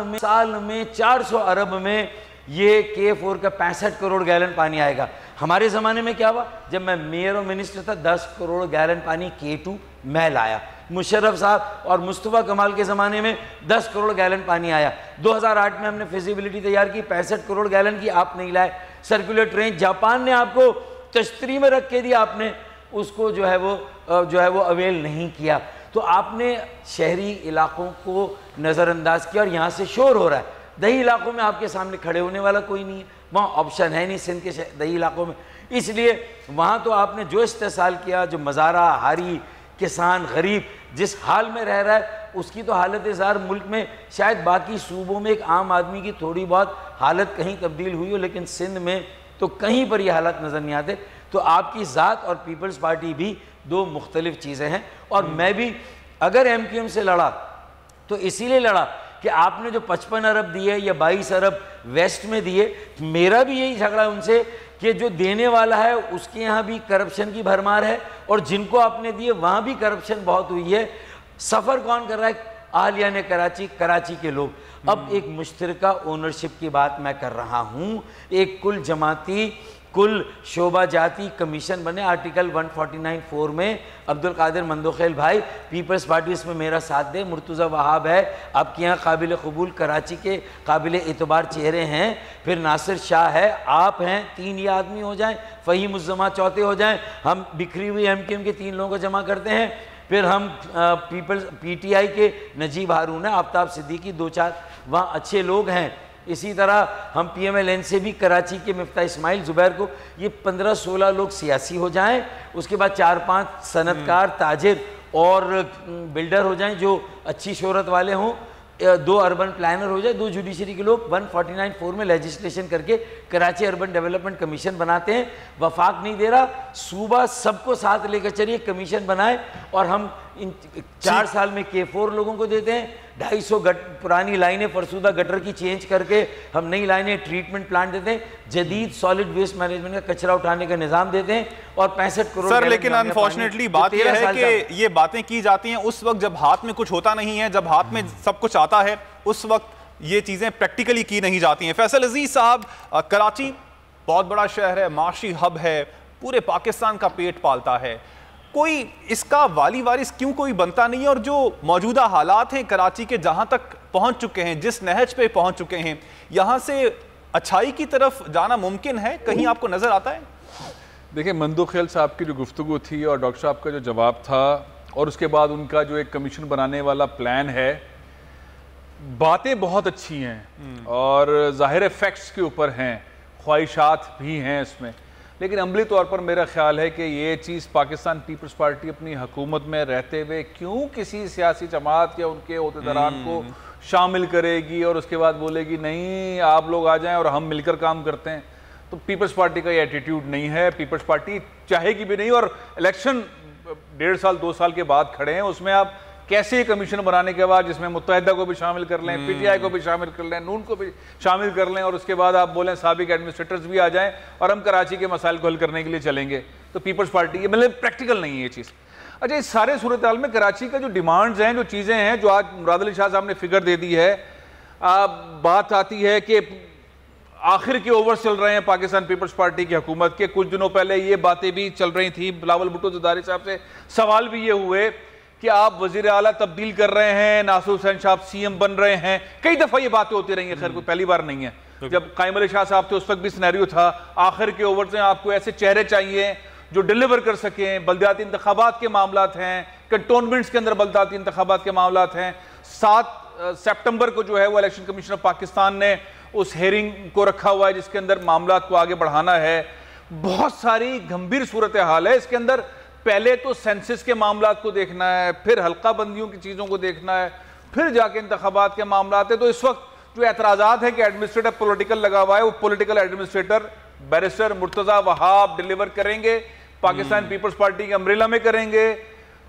में 400 अरब में ये K4 का 65 करोड़ गैलन पानी आएगा। हमारे ज़माने में क्या हुआ, जब मैं मेयर और मिनिस्टर था 10 करोड़ गैलन पानी K2 मैं लाया। मुशर्रफ साहब और मुस्तफ़ा कमाल के ज़माने में 10 करोड़ गैलन पानी आया। 2008 में हमने फिजिबिलिटी तैयार की, 65 करोड़ गैलन की, आप नहीं लाए। सर्कुलर ट्रेन जापान ने आपको तश्तरी में रख के दिया, आपने उसको जो है वो अवेल नहीं किया। तो आपने शहरी इलाकों को नज़रअंदाज किया और यहाँ से शोर हो रहा है। दही इलाकों में आपके सामने खड़े होने वाला कोई नहीं है, वहाँ ऑप्शन है नहीं सिंध के दही इलाकों में, इसलिए वहाँ तो आपने जो इस्तेसाल किया, जो मज़ारा हारी किसान गरीब जिस हाल में रह रहा है उसकी तो हालत ज़ार मुल्क में शायद बाकी सूबों में एक आम आदमी की थोड़ी बहुत हालत कहीं तब्दील हुई हो, लेकिन सिंध में तो कहीं पर ये हालत नज़र नहीं आते। तो आपकी ज़ात और पीपल्स पार्टी भी दो मुख्तलिफ चीज़ें हैं। और मैं भी अगर एमक्यूएम से लड़ा तो इसीलिए लड़ा कि आपने जो 55 अरब दिए या 22 अरब वेस्ट में दिए, मेरा भी यही झगड़ा उनसे कि जो देने वाला है उसके यहाँ भी करप्शन की भरमार है और जिनको आपने दिए वहाँ भी करप्शन बहुत हुई है। सफ़र कौन कर रहा है? आहलिया ने कराची के लोग। अब एक मुश्तरका ओनरशिप की बात मैं कर रहा हूँ, एक कुल जमाती कुल शोबा जाती कमीशन बने आर्टिकल 149(4) में। अब्दुल कादिर मंदोखेल भाई पीपल्स पार्टी इसमें मेरा साथ दे, मुर्तज़ा वहाब है आपके यहाँ काबिल कबूल कराची के काबिल एतबार चेहरे हैं, फिर नासिर शाह है, आप हैं, 3 ये आदमी हो जाएं, फ़हीम उज़्ज़मा चौथे हो जाएं, हम बिखरी हुई एमक्यूएम के 3 लोगों को जमा करते हैं, फिर हम पीटीआई के नजीब हारून है, आफ्ताब सिद्दीकी 2-4 वहाँ अच्छे लोग हैं। इसी तरह हम पीएमएलएन से भी कराची के मिफ्ता इस्माइल ज़ुबैर को, ये 15-16 लोग सियासी हो जाएं, उसके बाद 4-5 सनतकार ताजिर और बिल्डर हो जाएं जो अच्छी शोहरत वाले हों, 2 अर्बन प्लानर हो जाए, 2 जुडिशरी के लोग 149(4) में लेजिस्लेशन करके कराची अर्बन डेवलपमेंट कमीशन बनाते हैं। वफाक नहीं दे रहा, सूबा सबको साथ लेकर चलिए, कमीशन बनाए और हम इन 4 साल में K4 लोगों को देते हैं। 250 पुरानी लाइनें फरसूदा गटर की चेंज करके हम नई लाइनें ट्रीटमेंट प्लांट देते हैं, जदीद सॉलिड वेस्ट मैनेजमेंट का कचरा उठाने का निज़ाम देते हैं और 65 करोड़। सर, लेकिन अनफॉर्चुनेटली बात यह है कि ये बातें की जाती हैं उस वक्त जब हाथ में कुछ होता नहीं है, जब हाथ में सब कुछ आता है उस वक्त ये चीज़ें प्रैक्टिकली की नहीं जाती हैं। फैसल अजीज साहब, कराची बहुत बड़ा शहर है, माशी हब है, पूरे पाकिस्तान का पेट पालता है, कोई इसका वाली वारिस क्यों कोई बनता नहीं है? और जो मौजूदा हालात हैं कराची के, जहां तक पहुंच चुके हैं, जिस नहज पे पहुंच चुके हैं, यहां से अच्छाई की तरफ जाना मुमकिन है? कहीं आपको नजर आता है? देखिए, मंदोखेल साहब की जो गुफ्तगू थी और डॉक्टर साहब का जो जवाब था और उसके बाद उनका जो एक कमीशन बनाने वाला प्लान है, बातें बहुत अच्छी हैं और ज़ाहिर फैक्ट्स के ऊपर हैं, ख्वाहिशात भी हैं इसमें, लेकिन अमली तौर पर मेरा ख्याल है कि ये चीज़ पाकिस्तान पीपल्स पार्टी अपनी हुकूमत में रहते हुए क्यों किसी सियासी जमात या उनके अहदेदारान को शामिल करेगी और उसके बाद बोलेगी नहीं आप लोग आ जाएं और हम मिलकर काम करते हैं। तो पीपल्स पार्टी का ये एटीट्यूड नहीं है। पीपल्स पार्टी चाहेगी भी नहीं, और इलेक्शन 1.5 साल 2 साल के बाद खड़े हैं, उसमें आप कैसे कमीशन बनाने के बाद जिसमें मुत्तहिदा को भी शामिल कर लें, पीटीआई को भी शामिल कर लें, नून को भी शामिल कर लें, और उसके बाद आप बोलें साबिक एडमिनिस्ट्रेटर्स भी आ जाएं और हम कराची के मसाइल को हल करने के लिए चलेंगे, तो पीपल्स पार्टी ये मतलब प्रैक्टिकल नहीं है ये चीज़। अच्छा, इस सारे सूरत हाल में कराची का जो डिमांड्स हैं, जो चीज़ें हैं, जो आज मुराद अली शाह साहब ने फिगर दे दी है, बात आती है कि आखिर के ओवर चल रहे हैं पाकिस्तान पीपल्स पार्टी की हुकूमत के। कुछ दिनों पहले ये बातें भी चल रही थी, बिलावल भुट्टो ज़रदारी साहब से सवाल भी ये हुए कि आप वजीर आला तब्दील कर रहे हैं, नासिर हुसैन साहब सीएम बन रहे हैं, कई दफ़ा ये बातें होती रही हैं, खैर कोई पहली बार नहीं है। जब कायम अली शाह साहब थे उस वक्त भी सिनेरियो था, आखिर के ओवर से आपको ऐसे चेहरे चाहिए जो डिलीवर कर सकें। बल्दियाती इंतखाबात के मामलात हैं, कंटोनमेंट्स के अंदर बल्दियाती इंतखाबात के मामलात हैं। 7 सितंबर को जो है वो इलेक्शन कमीशन ऑफ पाकिस्तान ने उस हेयरिंग को रखा हुआ है जिसके अंदर मामलात को आगे बढ़ाना है। बहुत सारी गंभीर सूरत हाल है इसके अंदर। पहले तो सेंसस के मामलात को देखना है, फिर हल्का बंदियों की चीज़ों को देखना है, फिर जाके इंतखाबात के मामलात है। तो इस वक्त जो एतराज़ात है कि एडमिनिस्ट्रेटर पॉलिटिकल लगा हुआ है, वो political administrator barrister Murtaza Wahab deliver करेंगे, पाकिस्तान पीपल्स पार्टी के अम्ब्रेला में करेंगे,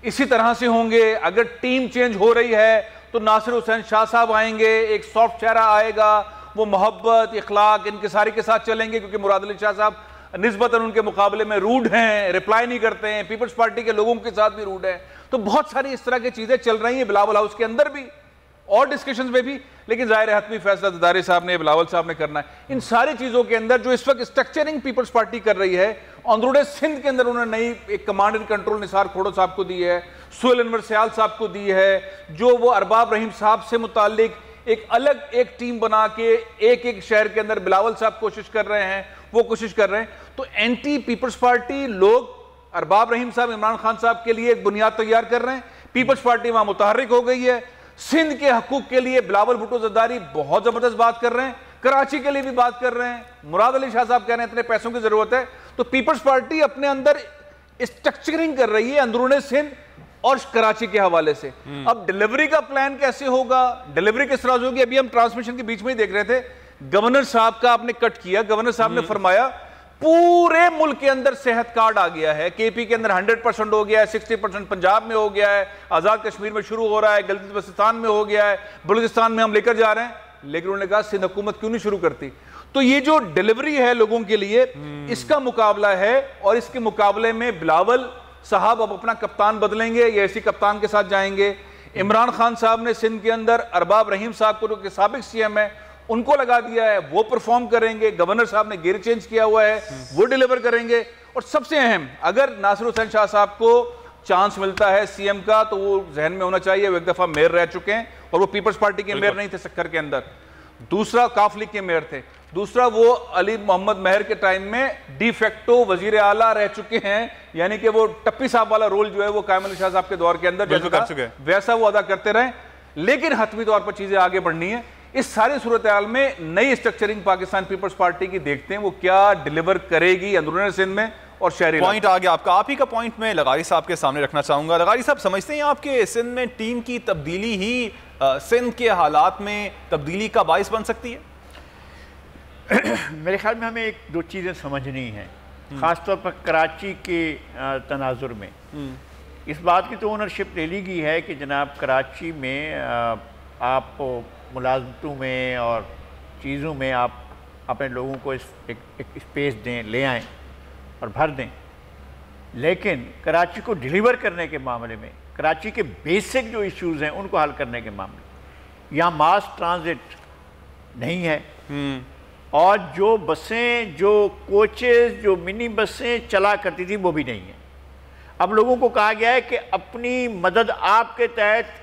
इसी तरह से होंगे। अगर टीम चेंज हो रही है तो नासिर हुसैन शाह साहब आएंगे, एक सॉफ्ट चेहरा आएगा, वो मोहब्बत इखलाक इनकिसारी के साथ चलेंगे, क्योंकि मुराद अली शाह साहब निस्बतन उनके मुकाबले में रूड हैं, रिप्लाई नहीं करते हैं, पीपल्स पार्टी के लोगों के साथ भी रूड हैं। तो बहुत सारी इस तरह की चीज़ें चल रही हैं बिलावल हाउस के अंदर भी और डिस्कशंस में भी, लेकिन ज़ाहिर है हतमी फैसला ज़रदारी साहब ने, बिलावल साहब ने करना है। इन सारी चीज़ों के अंदर जो इस वक्त स्ट्रक्चरिंग पीपल्स पार्टी कर रही है, अंदरूनी सिंध के अंदर उन्होंने नई एक कमांड एंड कंट्रोल निसार खोड़ो साहब को दी है, सुहेल अनवर सयाल साहब को दी है, जो वो अरबाब रहीम साहब से मुतालिक एक अलग एक टीम बना के एक शहर के अंदर बिलावल साहब कोशिश कर रहे हैं, वो कोशिश कर रहे हैं। तो एंटी पीपल्स पार्टी लोग अरबाब रहीम साहब, इमरान खान साहब के लिए एक बुनियाद तैयार कर रहे हैं। पीपल्स पार्टी वहां मुतहर्रिक हो गई है। सिंध के हकूक के लिए बिलावल भुट्टो ज़रदारी बहुत जबरदस्त बात कर रहे हैं, कराची के लिए भी बात कर रहे हैं। मुराद अली शाह साहब कह रहे हैं इतने पैसों की जरूरत है। तो पीपल्स पार्टी अपने अंदर स्ट्रक्चरिंग कर रही है अंदरूनी सिंध और कराची के हवाले से। अब डिलीवरी का प्लान कैसे होगा, डिलीवरी किस तरह होगी, अभी हम ट्रांसमिशन के बीच में ही देख रहे थे। गवर्नर साहब का आपने कट किया, गवर्नर साहब ने फरमाया पूरे मुल्क के अंदर सेहत कार्ड आ गया है। केपी के अंदर 100% हो गया है, 60% पंजाब में हो गया है, आजाद कश्मीर में शुरू हो रहा है, गिलगित बल्तिस्तान में हो गया है, बलूचिस्तान में हम लेकर जा रहे हैं। लेकिन उन्होंने कहा सिंध हुकूमत क्यों नहीं शुरू करती। तो ये जो डिलीवरी है लोगों के लिए, इसका मुकाबला है, और इसके मुकाबले में बिलावल साहब अब अपना कप्तान बदलेंगे या इसी कप्तान के साथ जाएंगे। इमरान खान साहब ने सिंध के अंदर अरबाब रहीम साहब को, जो साबिक सीएम है, उनको लगा दिया है, वो परफॉर्म करेंगे। गवर्नर साहब ने गियर चेंज किया हुआ है, वो डिलीवर करेंगे। और सबसे अहम, अगर नासिर हुसैन शाह साहब को चांस मिलता है सीएम का, तो वो जहन में होना चाहिए वो एक दफा मेयर रह चुके हैं, और वो पीपल्स पार्टी के मेयर नहीं थे सक्कर के अंदर, दूसरा काफ लीग के मेयर थे, दूसरा वो अली मोहम्मद महर के टाइम में डी फैक्टो वजीर आला रह चुके हैं, यानी कि वो टप्पी साहब वाला रोल जो है वो कायम अली शाह साहब के दौर के अंदर वैसा वो अदा करते रहे। लेकिन हतमी तौर पर चीजें आगे बढ़नी है। इस सारी सूरत हाल में नई स्ट्रक्चरिंग पाकिस्तान पीपल्स पार्टी की देखते हैं वो क्या डिलीवर करेगी अंदरूनी सिंध में और शहरी। पॉइंट आ गया आपका, आप ही का पॉइंट मैं लगारी साहब के सामने रखना चाहूंगा। लगारी साहब, समझते हैं आपके सिंध में टीम की तब्दीली ही सिंध के हालात में तब्दीली का बाइस बन सकती है? मेरे ख्याल में हमें एक दो चीज़ें समझनी हैं, ख़ासतौर पर कराची के तनाजुर में। इस बात की तो ओनरशिप ले ली गई है कि जनाब कराची में आप मुलाजमतों में और चीज़ों में आप अपने लोगों को एक स्पेस दें, ले आएँ और भर दें। लेकिन कराची को डिलीवर करने के मामले में, कराची के बेसिक जो इश्यूज़ हैं उनको हल करने के मामले, यहाँ मास ट्रांजिट नहीं है, और जो बसें, जो कोचेज़, जो मिनी बसें चला करती थी वो भी नहीं है। अब लोगों को कहा गया है कि अपनी मदद आपके तहत,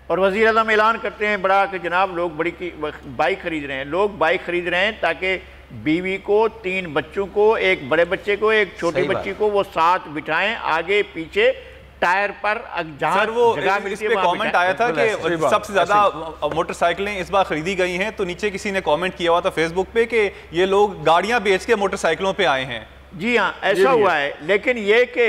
और वज़ीर आज़म ऐलान करते हैं बड़ा कि जनाब लोग बड़ी की बाइक ख़रीद रहे हैं, लोग बाइक ख़रीद रहे हैं ताकि बीवी को, 3 बच्चों को, एक बड़े बच्चे को, एक छोटी बच्ची को वो साथ बिठाएं, आगे पीछे टायर पर जहाँ वो कमेंट आया था कि सबसे ज्यादा मोटरसाइकिलें इस बार खरीदी गई हैं, तो नीचे किसी ने कमेंट किया हुआ था फेसबुक पे कि ये लोग गाड़ियां बेच के मोटरसाइकिलों पे आए हैं। जी हाँ, ऐसा हुआ है। लेकिन ये कि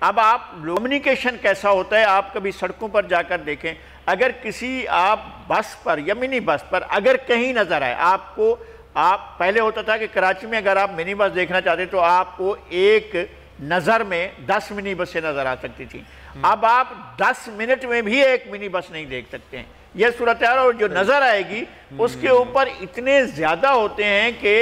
अब आप कम्युनिकेशन कैसा होता है, आप कभी सड़कों पर जाकर देखें, अगर किसी आप बस पर या मिनी बस पर अगर कहीं नजर आए, आपको आप पहले होता था कि कराची में अगर आप मिनी बस देखना चाहते तो आपको एक नज़र में 10 मिनी बसें नज़र आ सकती थी। अब आप 10 मिनट में भी एक मिनी बस नहीं देख सकते हैं। यह सूरत है, और जो नज़र आएगी उसके ऊपर इतने ज़्यादा होते हैं कि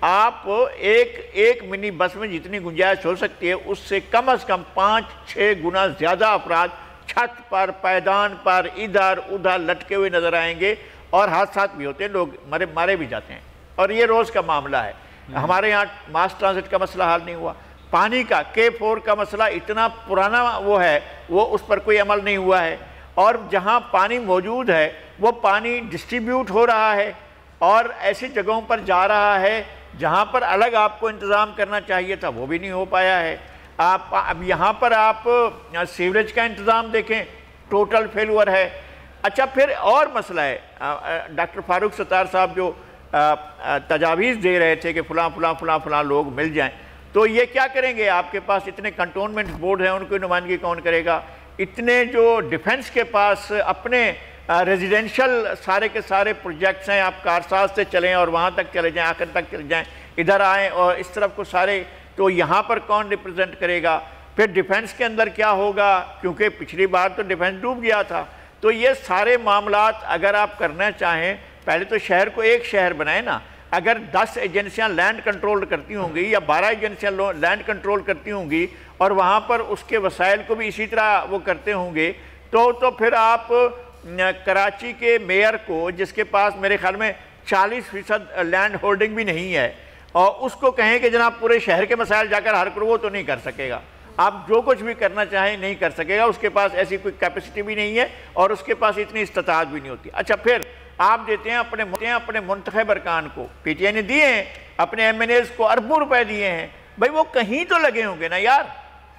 आप एक मिनी बस में जितनी गुंजाइश हो सकती है उससे कम से कम 5-6 गुना ज़्यादा अफराद छत पर, पैदान पर, इधर उधर लटके हुए नज़र आएंगे, और हादसात भी होते हैं, लोग मारे भी जाते हैं, और ये रोज़ का मामला है। हमारे यहाँ मास ट्रांजिट का मसला हल नहीं हुआ, पानी का K4 का मसला इतना पुराना वो है, वो उस पर कोई अमल नहीं हुआ है, और जहाँ पानी मौजूद है वो पानी डिस्ट्रीब्यूट हो रहा है और ऐसी जगहों पर जा रहा है जहाँ पर अलग आपको इंतज़ाम करना चाहिए था, वो भी नहीं हो पाया है। आप अब यहाँ पर आप सीवरेज का इंतज़ाम देखें, टोटल फेलुअर है। अच्छा, फिर और मसला है, डॉक्टर फारूक सत्तार साहब जो तजावीज़ दे रहे थे कि फलां लोग मिल जाएं, तो ये क्या करेंगे? आपके पास इतने कंटोनमेंट बोर्ड हैं, उनकी नुमाइंदगी कौन करेगा? इतने जो डिफेंस के पास अपने रेजिडेंशियल सारे के सारे प्रोजेक्ट्स हैं, आप कारसाज से चलें और वहाँ तक चले जाएं, आखिर तक चले जाएं, इधर आएँ और इस तरफ को सारे, तो यहाँ पर कौन रिप्रेजेंट करेगा? फिर डिफेंस के अंदर क्या होगा, क्योंकि पिछली बार तो डिफेंस डूब गया था। तो ये सारे मामलात अगर आप करना चाहें, पहले तो शहर को एक शहर बनाए ना। अगर 10 एजेंसियां लैंड कंट्रोल करती होंगी या 12 एजेंसियां लैंड कंट्रोल करती होंगी और वहाँ पर उसके वसाइल को भी इसी तरह वो करते होंगे, तो फिर आप कराची के मेयर को, जिसके पास मेरे ख्याल में 40% लैंड होल्डिंग भी नहीं है, और उसको कहें कि जनाब पूरे शहर के मसाइल जाकर हल करो, वो तो नहीं कर सकेगा। आप जो कुछ भी करना चाहें नहीं कर सकेगा, उसके पास ऐसी कोई कैपेसिटी भी नहीं है और उसके पास इतनी इस्तात भी नहीं होती। अच्छा, फिर आप देते हैं अपने मुंतखब अरकान को, PTI ने दिए हैं, अपने MNAs को अरबों रुपए दिए हैं, भाई वो कहीं तो लगे होंगे ना यार।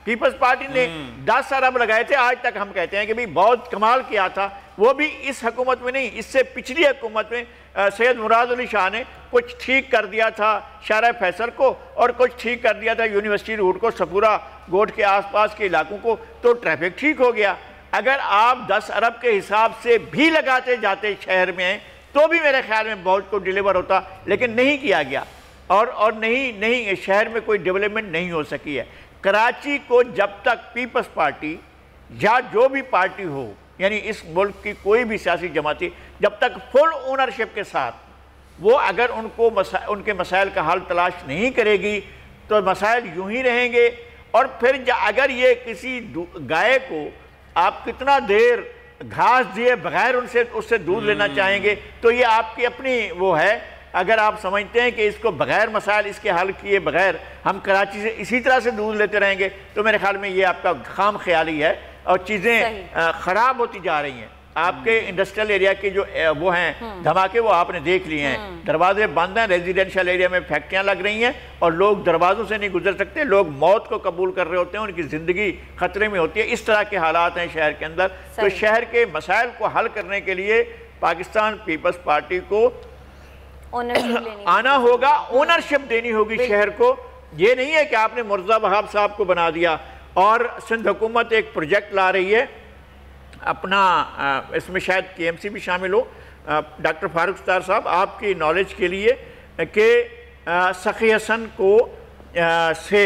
पीपल्स पार्टी ने 10 अरब लगाए थे, आज तक हम कहते हैं कि भाई बहुत कमाल किया था, वो भी इस हुकूमत में नहीं, इससे पिछली हुकूमत में सैयद मुराद अली शाह ने कुछ ठीक कर दिया था शाहरा फैसल को, और कुछ ठीक कर दिया था यूनिवर्सिटी रोड को, सपूरा गोट के आसपास के इलाकों को, तो ट्रैफिक ठीक हो गया। अगर आप 10 अरब के हिसाब से भी लगाते जाते शहर में, तो भी मेरे ख्याल में बहुत को डिलीवर होता, लेकिन नहीं किया गया, और नहीं शहर में कोई डेवलपमेंट नहीं हो सकी है। कराची को जब तक पीपल्स पार्टी या जो भी पार्टी हो, यानी इस मुल्क की कोई भी सियासी जमाती, जब तक फुल ओनरशिप के साथ वो अगर उनके मसाइल का हल तलाश नहीं करेगी, तो मसाइल यूं ही रहेंगे। और फिर अगर ये किसी गाय को आप कितना देर घास दिए बगैर उससे दूध लेना चाहेंगे, तो ये आपकी अपनी वो है। अगर आप समझते हैं कि इसको बगैर मसाइल इसके हल किए बगैर हम कराची से इसी तरह से दूध लेते रहेंगे, तो मेरे ख्याल में ये आपका खाम ख्याली है और चीज़ें ख़राब होती जा रही हैं। आपके इंडस्ट्रियल एरिया के जो वो हैं धमाके, वो आपने देख लिए हैं, दरवाजे बंद हैं, रेजिडेंशियल एरिया में फैक्ट्रियां लग रही हैं और लोग दरवाज़ों से नहीं गुजर सकते, लोग मौत को कबूल कर रहे होते हैं, उनकी ज़िंदगी ख़तरे में होती है। इस तरह के हालात हैं शहर के अंदर। तो शहर के मसाइल को हल करने के लिए पाकिस्तान पीपल्स पार्टी को आना होगा, ओनरशिप देनी होगी शहर को। ये नहीं है कि आपने मुर्तज़ा वहाब साहब को बना दिया और सिंध हुकूमत एक प्रोजेक्ट ला रही है अपना, इसमें शायद KMC भी शामिल हो। डॉक्टर फारूक सत्तार साहब, आपकी नॉलेज के लिए कि सखी हसन को से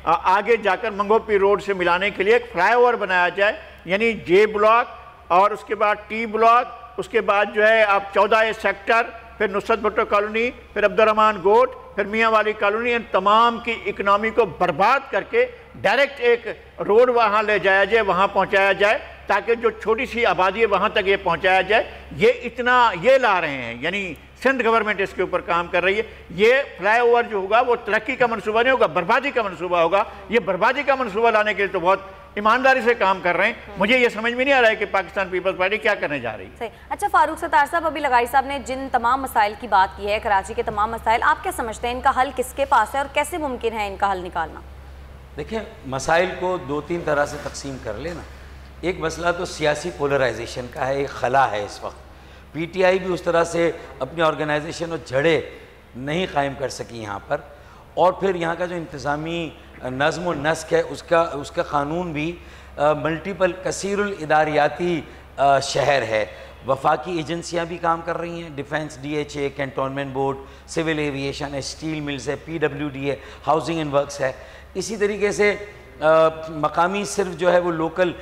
आगे जाकर मंगोपी रोड से मिलाने के लिए एक फ्लाईओवर बनाया जाए, यानी J ब्लॉक और उसके बाद T ब्लॉक, उसके बाद जो है आप 14 सेक्टर, फिर नुसरत भुट्टो कॉलोनी, फिर अब्दुर्रहमान गोट, फिर मियाँ वाली कॉलोनी, इन तमाम की इकनॉमी को बर्बाद करके डायरेक्ट एक रोड वहाँ ले जाया जाए, वहाँ पहुँचाया जाए, ताकि जो छोटी सी आबादी है वहाँ तक ये पहुँचाया जाए। ये ला रहे हैं, यानी सिंध गवर्नमेंट इसके ऊपर काम कर रही है। ये फ्लाईओवर जो होगा वो तरक्की का मनसूबा नहीं होगा, बर्बादी का मनसूबा होगा। ये बर्बादी का मनसूबा लाने के लिए तो बहुत ईमानदारी से काम कर रहे हैं। मुझे ये समझ में नहीं आ रहा है कि पाकिस्तान पीपल्स पार्टी क्या करने जा रही है। सही। अच्छा फारूक सत्तार साहब, अभी लगाई साहब ने जिन तमाम मसाइल की बात की है, कराची के तमाम मसाइल, आप क्या समझते हैं इनका हल किसके पास है और कैसे मुमकिन है इनका हल निकालना? देखिए, मसाइल को 2-3 तरह से तकसीम कर लेना। एक मसला तो सियासी पोलराइजेशन का है, एक खला है इस वक्त। PTI भी उस तरह से अपनी ऑर्गेनाइजेशन और जड़ें नहीं कायम कर सकी यहाँ पर, और फिर यहाँ का जो इंतज़ामी नज़्म व नस्क है उसका क़ानून भी मल्टीपल कसीरुल इदारियाती शहर है, वफाकी एजेंसियां भी काम कर रही हैं, defence, DHA, cantonment board, civil aviation है, स्टील मिल्स है, PWD है, हाउसिंग एंड वर्क्स है। इसी तरीके से मकामी सिर्फ जो है वो लोकल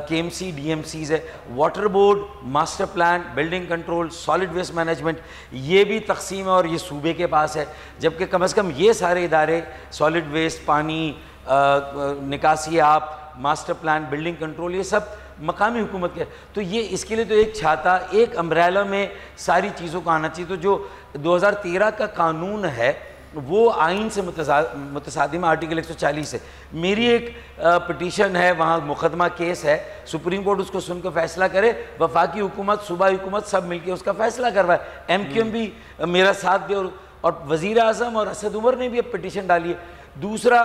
KMC DMCs है, water board, master plan, building control, solid waste management, ये भी तकसीम है और ये सूबे के पास है। जबकि कम से कम ये सारे इदारे सॉलिड वेस्ट, पानी, निकासी आप, मास्टर प्लान, बिल्डिंग कंट्रोल, ये सब मकामी हुकूमत के। तो ये इसके लिए तो एक छाता, एक अम्ब्रेला में सारी चीज़ों को आना चाहिए। तो जो 2013 का कानून है वो आइन से मुतसादिम आर्टिकल 140 है। मेरी एक पिटीशन है, वहाँ मुकदमा केस है, सुप्रीम कोर्ट उसको सुनकर फैसला करे, वफाकी हुकूमत, सूबाई हुकूमत सब मिलके उसका फैसला करवाए। MQM भी मेरा साथ दे और वज़ीर आज़म और असद उमर ने भी अब पिटीशन डाली है। दूसरा,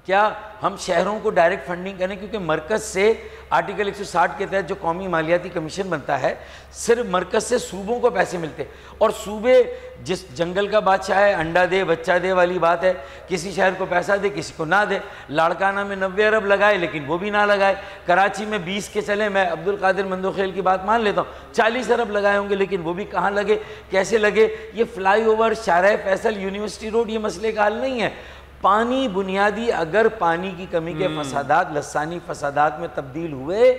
क्या हम शहरों को डायरेक्ट फंडिंग करें, क्योंकि मरकज़ से आर्टिकल 160 के तहत जो कौमी मालियाती कमीशन बनता है, सिर्फ मरकज़ से सूबों को पैसे मिलते हैं और सूबे जिस जंगल का बादशाह है, अंडा दे बच्चा दे वाली बात है, किसी शहर को पैसा दे किसी को ना दे। लाड़काना में 90 अरब लगाए लेकिन वो भी ना लगाए, कराची में 20 के चले, मैं अब्दुल कादिर मंदोखेल की बात मान लेता हूँ, 40 अरब लगाए होंगे लेकिन वो भी कहाँ लगे, कैसे लगे। ये फ्लाईओवर, शाहराह फैसल, यूनिवर्सिटी रोड, ये मसले का हल नहीं है। पानी बुनियादी, अगर पानी की कमी के फसादात लसानी फसादात में तब्दील हुए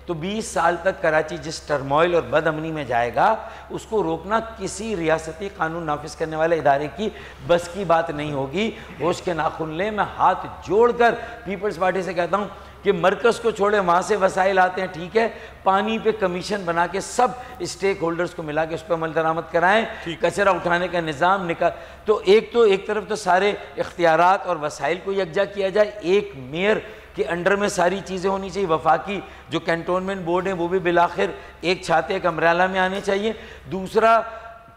तो 20 साल तक कराची जिस टर्मोइल और बदअमनी में जाएगा, उसको रोकना किसी रियासती कानून नाफिज करने वाले इदारे की बस की बात नहीं होगी। होश के नाखुन लें। मैं हाथ जोड़कर पीपल्स पार्टी से कहता हूँ कि मरकज़ को छोड़े, वहाँ से वसाइल आते हैं, ठीक है, पानी पे कमीशन बना के सब स्टेक होल्डर्स को मिला के उस पर अमल दरामद कराएं, कचरा उठाने का निज़ाम निकाल। तो एक तरफ तो सारे इख्तियारात और वसाइल को यकजा किया जाए, एक मेयर के अंडर में सारी चीज़ें होनी चाहिए, वफाकी जो कैंटोनमेंट बोर्ड है वो भी बिलाखिर एक छाते एक अम्ब्रेला में आने चाहिए। दूसरा,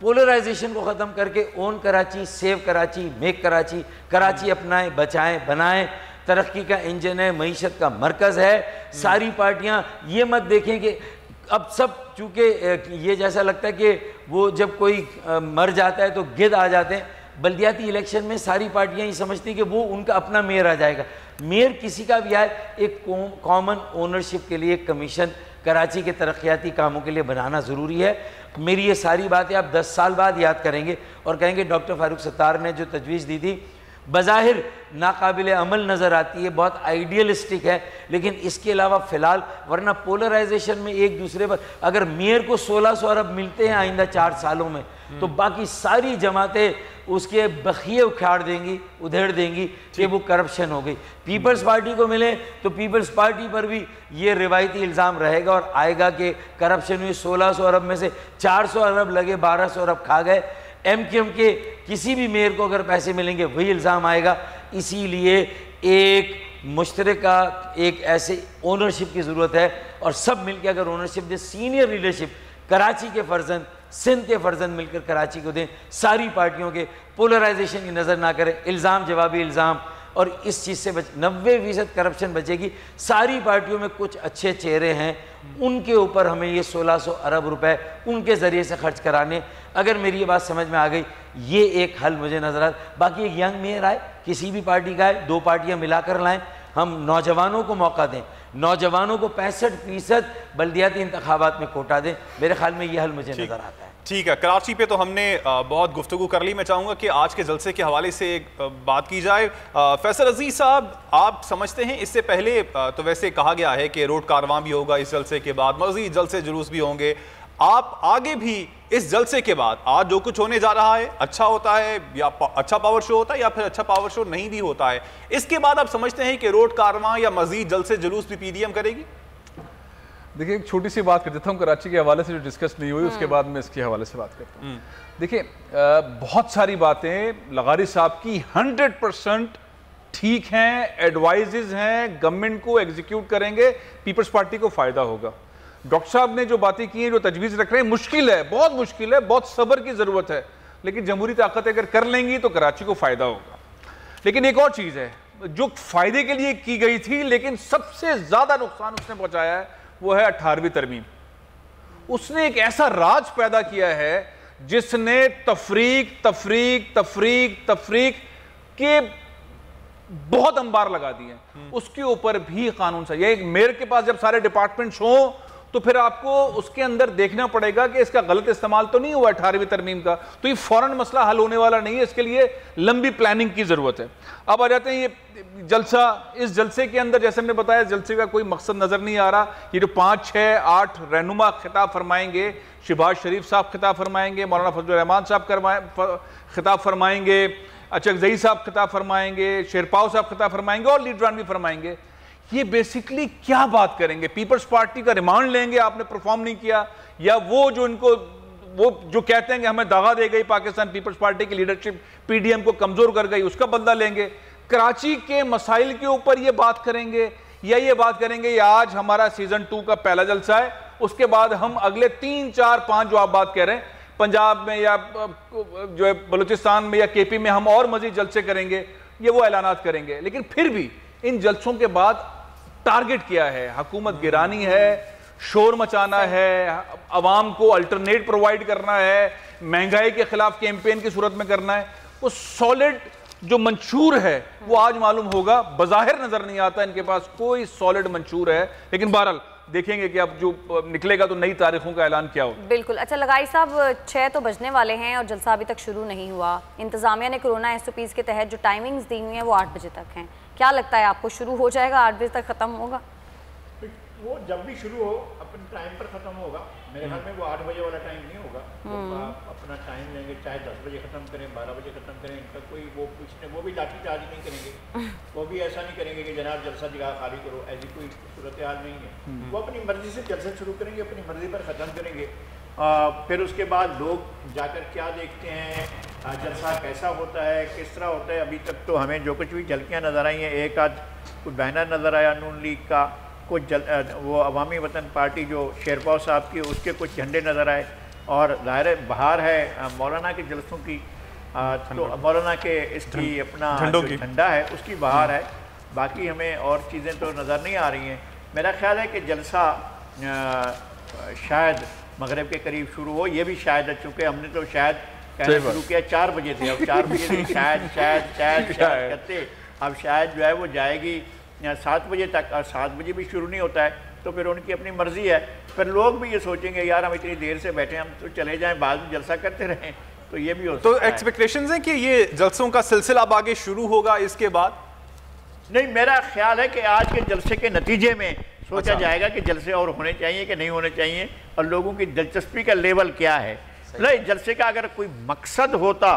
पोलराइजेशन को ख़त्म करके own Karachi, save Karachi, make Karachi, Karachi अपनाएं, बचाएं, बनाएं, तरक्की का इंजन है, मईशत का मरकज़ है। सारी पार्टियां ये मत देखें कि अब सब, चूँकि ये जैसा लगता है कि वो जब कोई मर जाता है तो गिद्ध आ जाते हैं। बल्दियाती इलेक्शन में सारी पार्टियां ये समझती हैं कि वो उनका अपना मेयर आ जाएगा। मेयर किसी का भी आए, एक कॉमन ओनरशिप के लिए एक कमीशन कराची के तरक्याती कामों के लिए बनाना ज़रूरी है। मेरी ये सारी बातें आप 10 साल बाद याद करेंगे और कहेंगे डॉक्टर फारूक सत्तार ने जो तजवीज़ दी थी बज़ाहिर नाकाबिले अमल नज़र आती है, बहुत आइडियलिस्टिक है, लेकिन इसके अलावा फ़िलहाल, वरना पोलराइजेशन में एक दूसरे पर, अगर मेयर को 1600 अरब मिलते हैं आइंदा 4 सालों में, तो बाकी सारी जमातें उसके बखिए उखाड़ देंगी, उधेड़ देंगी कि वो करप्शन हो गई। पीपल्स पार्टी को मिले तो पीपल्स पार्टी पर भी ये रिवायती इल्ज़ाम रहेगा और आएगा कि करप्शन हुई, 1600 अरब में से 400 अरब लगे, 1200 अरब खा गए। MQM के किसी भी मेयर को अगर पैसे मिलेंगे वही इल्ज़ाम आएगा। इसीलिए एक मुश्तरका, एक ऐसे ओनरशिप की ज़रूरत है और सब मिलकर अगर ओनरशिप दे, सीनियर लीडरशिप, कराची के फर्जंद, सिंध के फर्जंद मिलकर कराची को दें, सारी पार्टियों के पोलराइजेशन की नज़र ना करें, इल्ज़ाम जवाबी इल्ज़ाम, और इस चीज़ से 90% करप्शन बचेगी। सारी पार्टियों में कुछ अच्छे चेहरे हैं, उनके ऊपर हमें ये 1600 अरब रुपए उनके ज़रिए से खर्च कराने। अगर मेरी ये बात समझ में आ गई, ये एक हल मुझे नज़र आता। बाकी एक यंग मेयर आए, किसी भी पार्टी का आए, 2 पार्टियाँ मिलाकर लाएं, हम नौजवानों को मौका दें, नौजवानों को 65% बल्दियाती इंतखाबात में कोटा दें। मेरे ख्याल में ये हल मुझे नज़र आता है। ठीक है, कराची पे तो हमने बहुत गुफ्तगू कर ली। मैं चाहूँगा कि आज के जलसे के हवाले से एक बात की जाए। फैसल अजीज साहब, आप समझते हैं, इससे पहले तो वैसे कहा गया है कि रोड कारवां भी होगा इस जलसे के बाद, मज़ीद जलसे जुलूस भी होंगे, आप आगे भी इस जलसे के बाद आज जो कुछ होने जा रहा है अच्छा होता है या अच्छा पावर शो होता है या फिर अच्छा पावर शो नहीं भी होता है, इसके बाद आप समझते हैं कि रोड कारवां या मज़ीद जलसे जुलूस भी PDM करेगी? देखिए, एक छोटी सी बात कर देता हूँ कराची के हवाले से जो डिस्कस नहीं हुई, उसके बाद मैं इसके हवाले से बात करता हूँ। देखिए, बहुत सारी बातें लगारी साहब की 100% ठीक हैं, एडवाइजेज हैं, गवर्नमेंट को एग्जीक्यूट करेंगे, पीपल्स पार्टी को फायदा होगा। डॉक्टर साहब ने जो बातें की हैं, जो तजवीज़ रख रहे हैं, मुश्किल है, बहुत मुश्किल है, बहुत सब्र की ज़रूरत है, लेकिन जमहूरी ताकत अगर कर लेंगी तो कराची को फ़ायदा होगा। लेकिन एक और चीज़ है जो फ़ायदे के लिए की गई थी लेकिन सबसे ज़्यादा नुकसान उसने पहुँचाया है, वो है 18वीं तरमीम। उसने एक ऐसा राज पैदा किया है जिसने तफरीक तफरीक तफरीक तफरीक के बहुत अंबार लगा दिए। उसके ऊपर भी कानून चाहिए। एक मेयर के पास जब सारे डिपार्टमेंट्स हों तो फिर आपको उसके अंदर देखना पड़ेगा कि इसका गलत इस्तेमाल तो नहीं हुआ 18वीं तरमीम का, तो ये फौरन मसला हल होने वाला नहीं है, इसके लिए लंबी प्लानिंग की ज़रूरत है। अब आ जाते हैं ये जलसा। इस जलसे के अंदर जैसे हमने बताया, जलसे का कोई मकसद नज़र नहीं आ रहा। ये जो 5, 6, 8 रहनुमा खिताब फरमाएंगे, शहबाज शरीफ साहब खिताब फरमाएंगे, मौलाना फजल रहमान साहब खिताब फरमाएंगे, अचकजई साहब खिताब फरमाएंगे, शेरपाव साहब खिताब फरमाएंगे और लीडरान भी फरमाएंगे। ये बेसिकली क्या बात करेंगे? पीपल्स पार्टी का रिमांड लेंगे, आपने परफॉर्म नहीं किया, या वो जो कहते हैं कि हमें दागा दे गई पाकिस्तान पीपल्स पार्टी की लीडरशिप, पीडीएम को कमजोर कर गई, उसका बदला लेंगे? कराची के मसाइल के ऊपर ये बात करेंगे, या ये बात करेंगे ये आज हमारा सीजन 2 का पहला जलसा है, उसके बाद हम अगले 3, 4, 5 जो आप बात कह रहे हैं पंजाब में या जो है बलूचिस्तान में या केपी में हम और मजीद जलसे करेंगे, ये वो ऐलानात करेंगे। लेकिन फिर भी इन जलसों के बाद टारगेट किया है? हुकूमत गिरानी है, शोर मचाना है, अवाम को अल्टरनेट प्रोवाइड करना है, महंगाई के खिलाफ कैंपेन की सूरत में करना है। वो सॉलिड जो मंशूर है वो आज मालूम होगा। बज़ाहिर नजर नहीं आता इनके पास कोई सॉलिड मंशूर है, लेकिन बहरहाल देखेंगे कि अब जो निकलेगा तो नई तारीखों का ऐलान क्या हो। बिल्कुल। अच्छा लगाई साहब, 6 तो बजने वाले हैं और जलसा अभी तक शुरू नहीं हुआ। इंतजामिया ने कोरोना SOPs के तहत जो टाइमिंग्स दी हुई हैं वो 8 बजे तक हैं। क्या लगता है आपको, शुरू हो जाएगा, 8 बजे तक ख़त्म होगा? वो जब भी शुरू हो अपने टाइम पर ख़त्म होगा। मेरे ख्याल में वो 8 बजे वाला टाइम नहीं होगा। तो आप अपना टाइम लेंगे, चाहे 10 बजे ख़त्म करें, 12 बजे ख़त्म करें, इनका कोई वो पूछने, वो भी लाठी चार्ज नहीं करेंगे। वो भी ऐसा नहीं करेंगे कि जनाब जलसा जगह खाली करो, ऐसी कोई सूरत हाल नहीं है। वो अपनी मर्ज़ी से जलसा शुरू करेंगे, अपनी मर्ज़ी पर ख़त्म करेंगे। फिर उसके बाद लोग जाकर क्या देखते हैं, जलसा कैसा होता है, किस तरह होता है। अभी तक तो हमें जो कुछ भी झलकियाँ नज़र आई हैं, एक आध कोई बैनर नज़र आया नून लीग का, कुछ वो अवामी वतन पार्टी जो शेरपाव साहब की, उसके कुछ झंडे नज़र आए। और ज़ाहिर बाहर है मौलाना के जलसों की, तो मौलाना के इसकी अपना जो झंडा है उसकी बाहर है। बाकी हमें और चीज़ें तो नज़र नहीं आ रही हैं। मेरा ख्याल है कि जलसा शायद मगरिब के करीब शुरू हो। ये भी शायद, चूँकि हमने तो शायद कहना शुरू किया 4 बजे थे, अब 4 बजे से शायद कहते, अब शायद जो है वो जाएगी 7 बजे तक, और 7 बजे भी शुरू नहीं होता है तो फिर उनकी अपनी मर्ज़ी है। फिर लोग भी ये सोचेंगे यार हम इतनी देर से बैठे, हम तो चले जाएं, बाद में जलसा करते रहें, तो ये भी हो सकता है। तो एक्सपेक्टेशंस हैं कि ये जलसों का सिलसिला अब आगे शुरू होगा इसके बाद? नहीं, मेरा ख्याल है कि आज के जलसे के नतीजे में सोचा जाएगा कि जलसे और होने चाहिए कि नहीं होने चाहिए, और लोगों की दिलचस्पी का लेवल क्या है। नहीं, जलसे का अगर कोई मकसद होता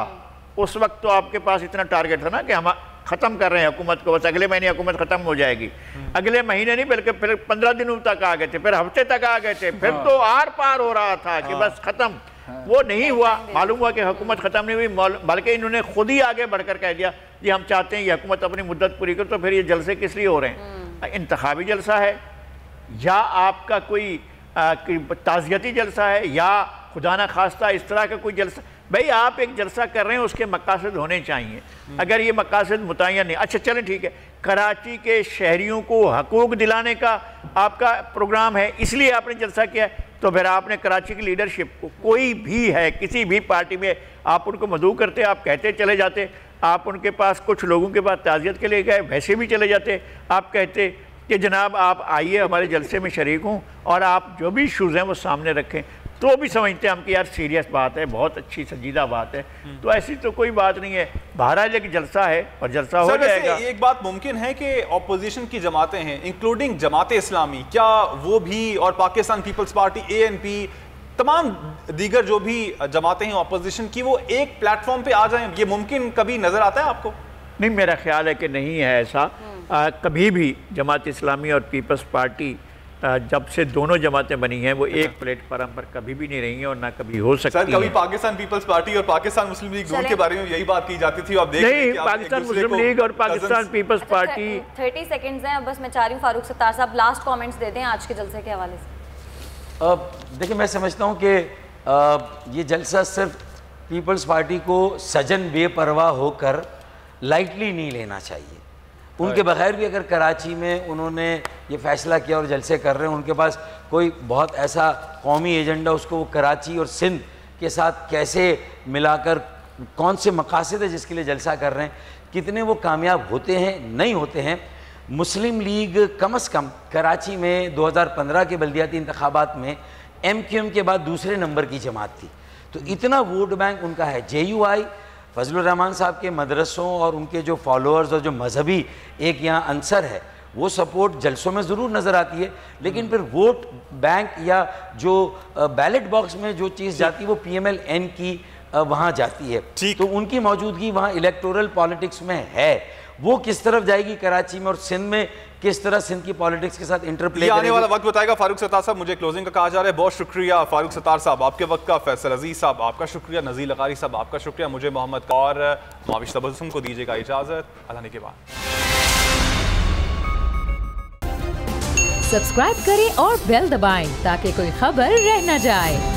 उस वक्त तो आपके पास इतना टारगेट था ना कि हम ख़त्म कर रहे हैं हुकूमत को, बस अगले महीने हुकूमत ख़त्म हो जाएगी। अगले महीने नहीं बल्कि फिर 15 दिनों तक आ गए थे, फिर हफ्ते तक आ गए थे, फिर तो आर पार हो रहा था कि बस ख़त्म। वो नहीं हुआ। मालूम हुआ कि हुकूमत ख़त्म नहीं हुई, बल्कि इन्होंने खुद ही आगे बढ़कर कह दिया कि हम चाहते हैं ये हुकूमत अपनी मुद्दत पूरी कर। तो फिर ये जलसे किस लिए हो रहे हैं? इंतखाबी जलसा है या आपका कोई ताज़ियती जलसा है, या खुदा न खास्ता इस तरह का कोई जलसा? भाई आप एक जलसा कर रहे हैं, उसके मकासद होने चाहिए। अगर ये मकासद मुतय्यन नहीं, अच्छा चलें ठीक है, कराची के शहरियों को हकूक़ दिलाने का आपका प्रोग्राम है, इसलिए आपने जलसा किया है, तो फिर आपने कराची की लीडरशिप को, कोई भी है किसी भी पार्टी में, आप उनको मदऊ करते, आप कहते चले जाते, आप उनके पास कुछ लोगों के पास ताज़ियत के लिए गए, वैसे भी चले जाते, आप कहते कि जनाब आप आइए हमारे जलसे में शरीक हों और आप जो भी इशूज़ हैं वो सामने रखें, तो भी समझते हैं हम कि यार सीरियस बात है, बहुत अच्छी संजीदा बात है। तो ऐसी तो कोई बात नहीं है, बहरहाल एक जलसा है और जलसा हो जाएगा। एक बात मुमकिन है कि ऑपोजिशन की जमातें हैं, इंक्लूडिंग जमात इस्लामी, क्या वो भी और पाकिस्तान पीपल्स पार्टी, ANP, तमाम दीगर जो भी जमातें हैं ऑपोजिशन की, वो एक प्लेटफॉर्म पे आ जाएं? ये मुमकिन कभी नजर आता है आपको? नहीं, मेरा ख्याल है कि नहीं है ऐसा। कभी भी जमात इस्लामी और पीपल्स पार्टी जब से दोनों जमातें बनी हैं वो एक प्लेटफार्म पर कभी भी नहीं रही हैं और ना कभी हो सकती है। कभी पाकिस्तान पीपल्स पार्टी और पाकिस्तान मुस्लिम लीग दूर के बारे में यही बात की जाती थी, आप देख नहीं, पाकिस्तान मुस्लिम लीग और पाकिस्तान पीपल्स पार्टी। 30 सेकंड्स हैं, बस मैं चाह रही हूँ फारूक सत्तार साहब लास्ट कमेंट्स दे दें आज के जलसे के हवाले से। देखिए, मैं समझता हूँ कि ये जलसा सिर्फ पीपल्स पार्टी को सजन बेपरवाह होकर लाइटली नहीं लेना चाहिए। उनके बगैर भी अगर कराची में उन्होंने ये फैसला किया और जलसे कर रहे हैं, उनके पास कोई बहुत ऐसा कौमी एजेंडा, उसको वो कराची और सिंध के साथ कैसे मिलाकर, कौन से मकासद है जिसके लिए जलसा कर रहे हैं, कितने वो कामयाब होते हैं नहीं होते हैं, मुस्लिम लीग कम से कम कराची में 2015 के बल्दियाती इंतखाबात में MQM के बाद दूसरे नंबर की जमात थी, तो इतना वोट बैंक उनका है। JUI फजलुर रहमान साहब के मदरसों और उनके जो फॉलोअर्स और जो मजहबी एक यहाँ अंसर है वो सपोर्ट जलसों में ज़रूर नज़र आती है, लेकिन फिर वोट बैंक या जो बैलेट बॉक्स में जो चीज़ जाती है वो PMLN की वहाँ जाती है। तो उनकी मौजूदगी वहाँ इलेक्टोरल पॉलिटिक्स में है, वो किस तरफ जाएगी कराची में और सिंध में किस तरह सिंध की पॉलिटिक्स के साथ इंटरप्ले आने वाला वक्त बताएगा। फारूक सत्तार साहब, मुझे क्लोजिंग का कहा जा रहा है। बहुत शुक्रिया फारूक सत्तार साहब आपके वक्त का, फैसल अजीज साहब आपका शुक्रिया, नज़ीर लकारी साहब आपका शुक्रिया, मुझे मोहम्मद और माविश तबस्सुम को दीजिएगा इजाजत। अल्लाह के बाद सब्सक्राइब करें और बेल दबाएं ताकि कोई खबर रह न जाए।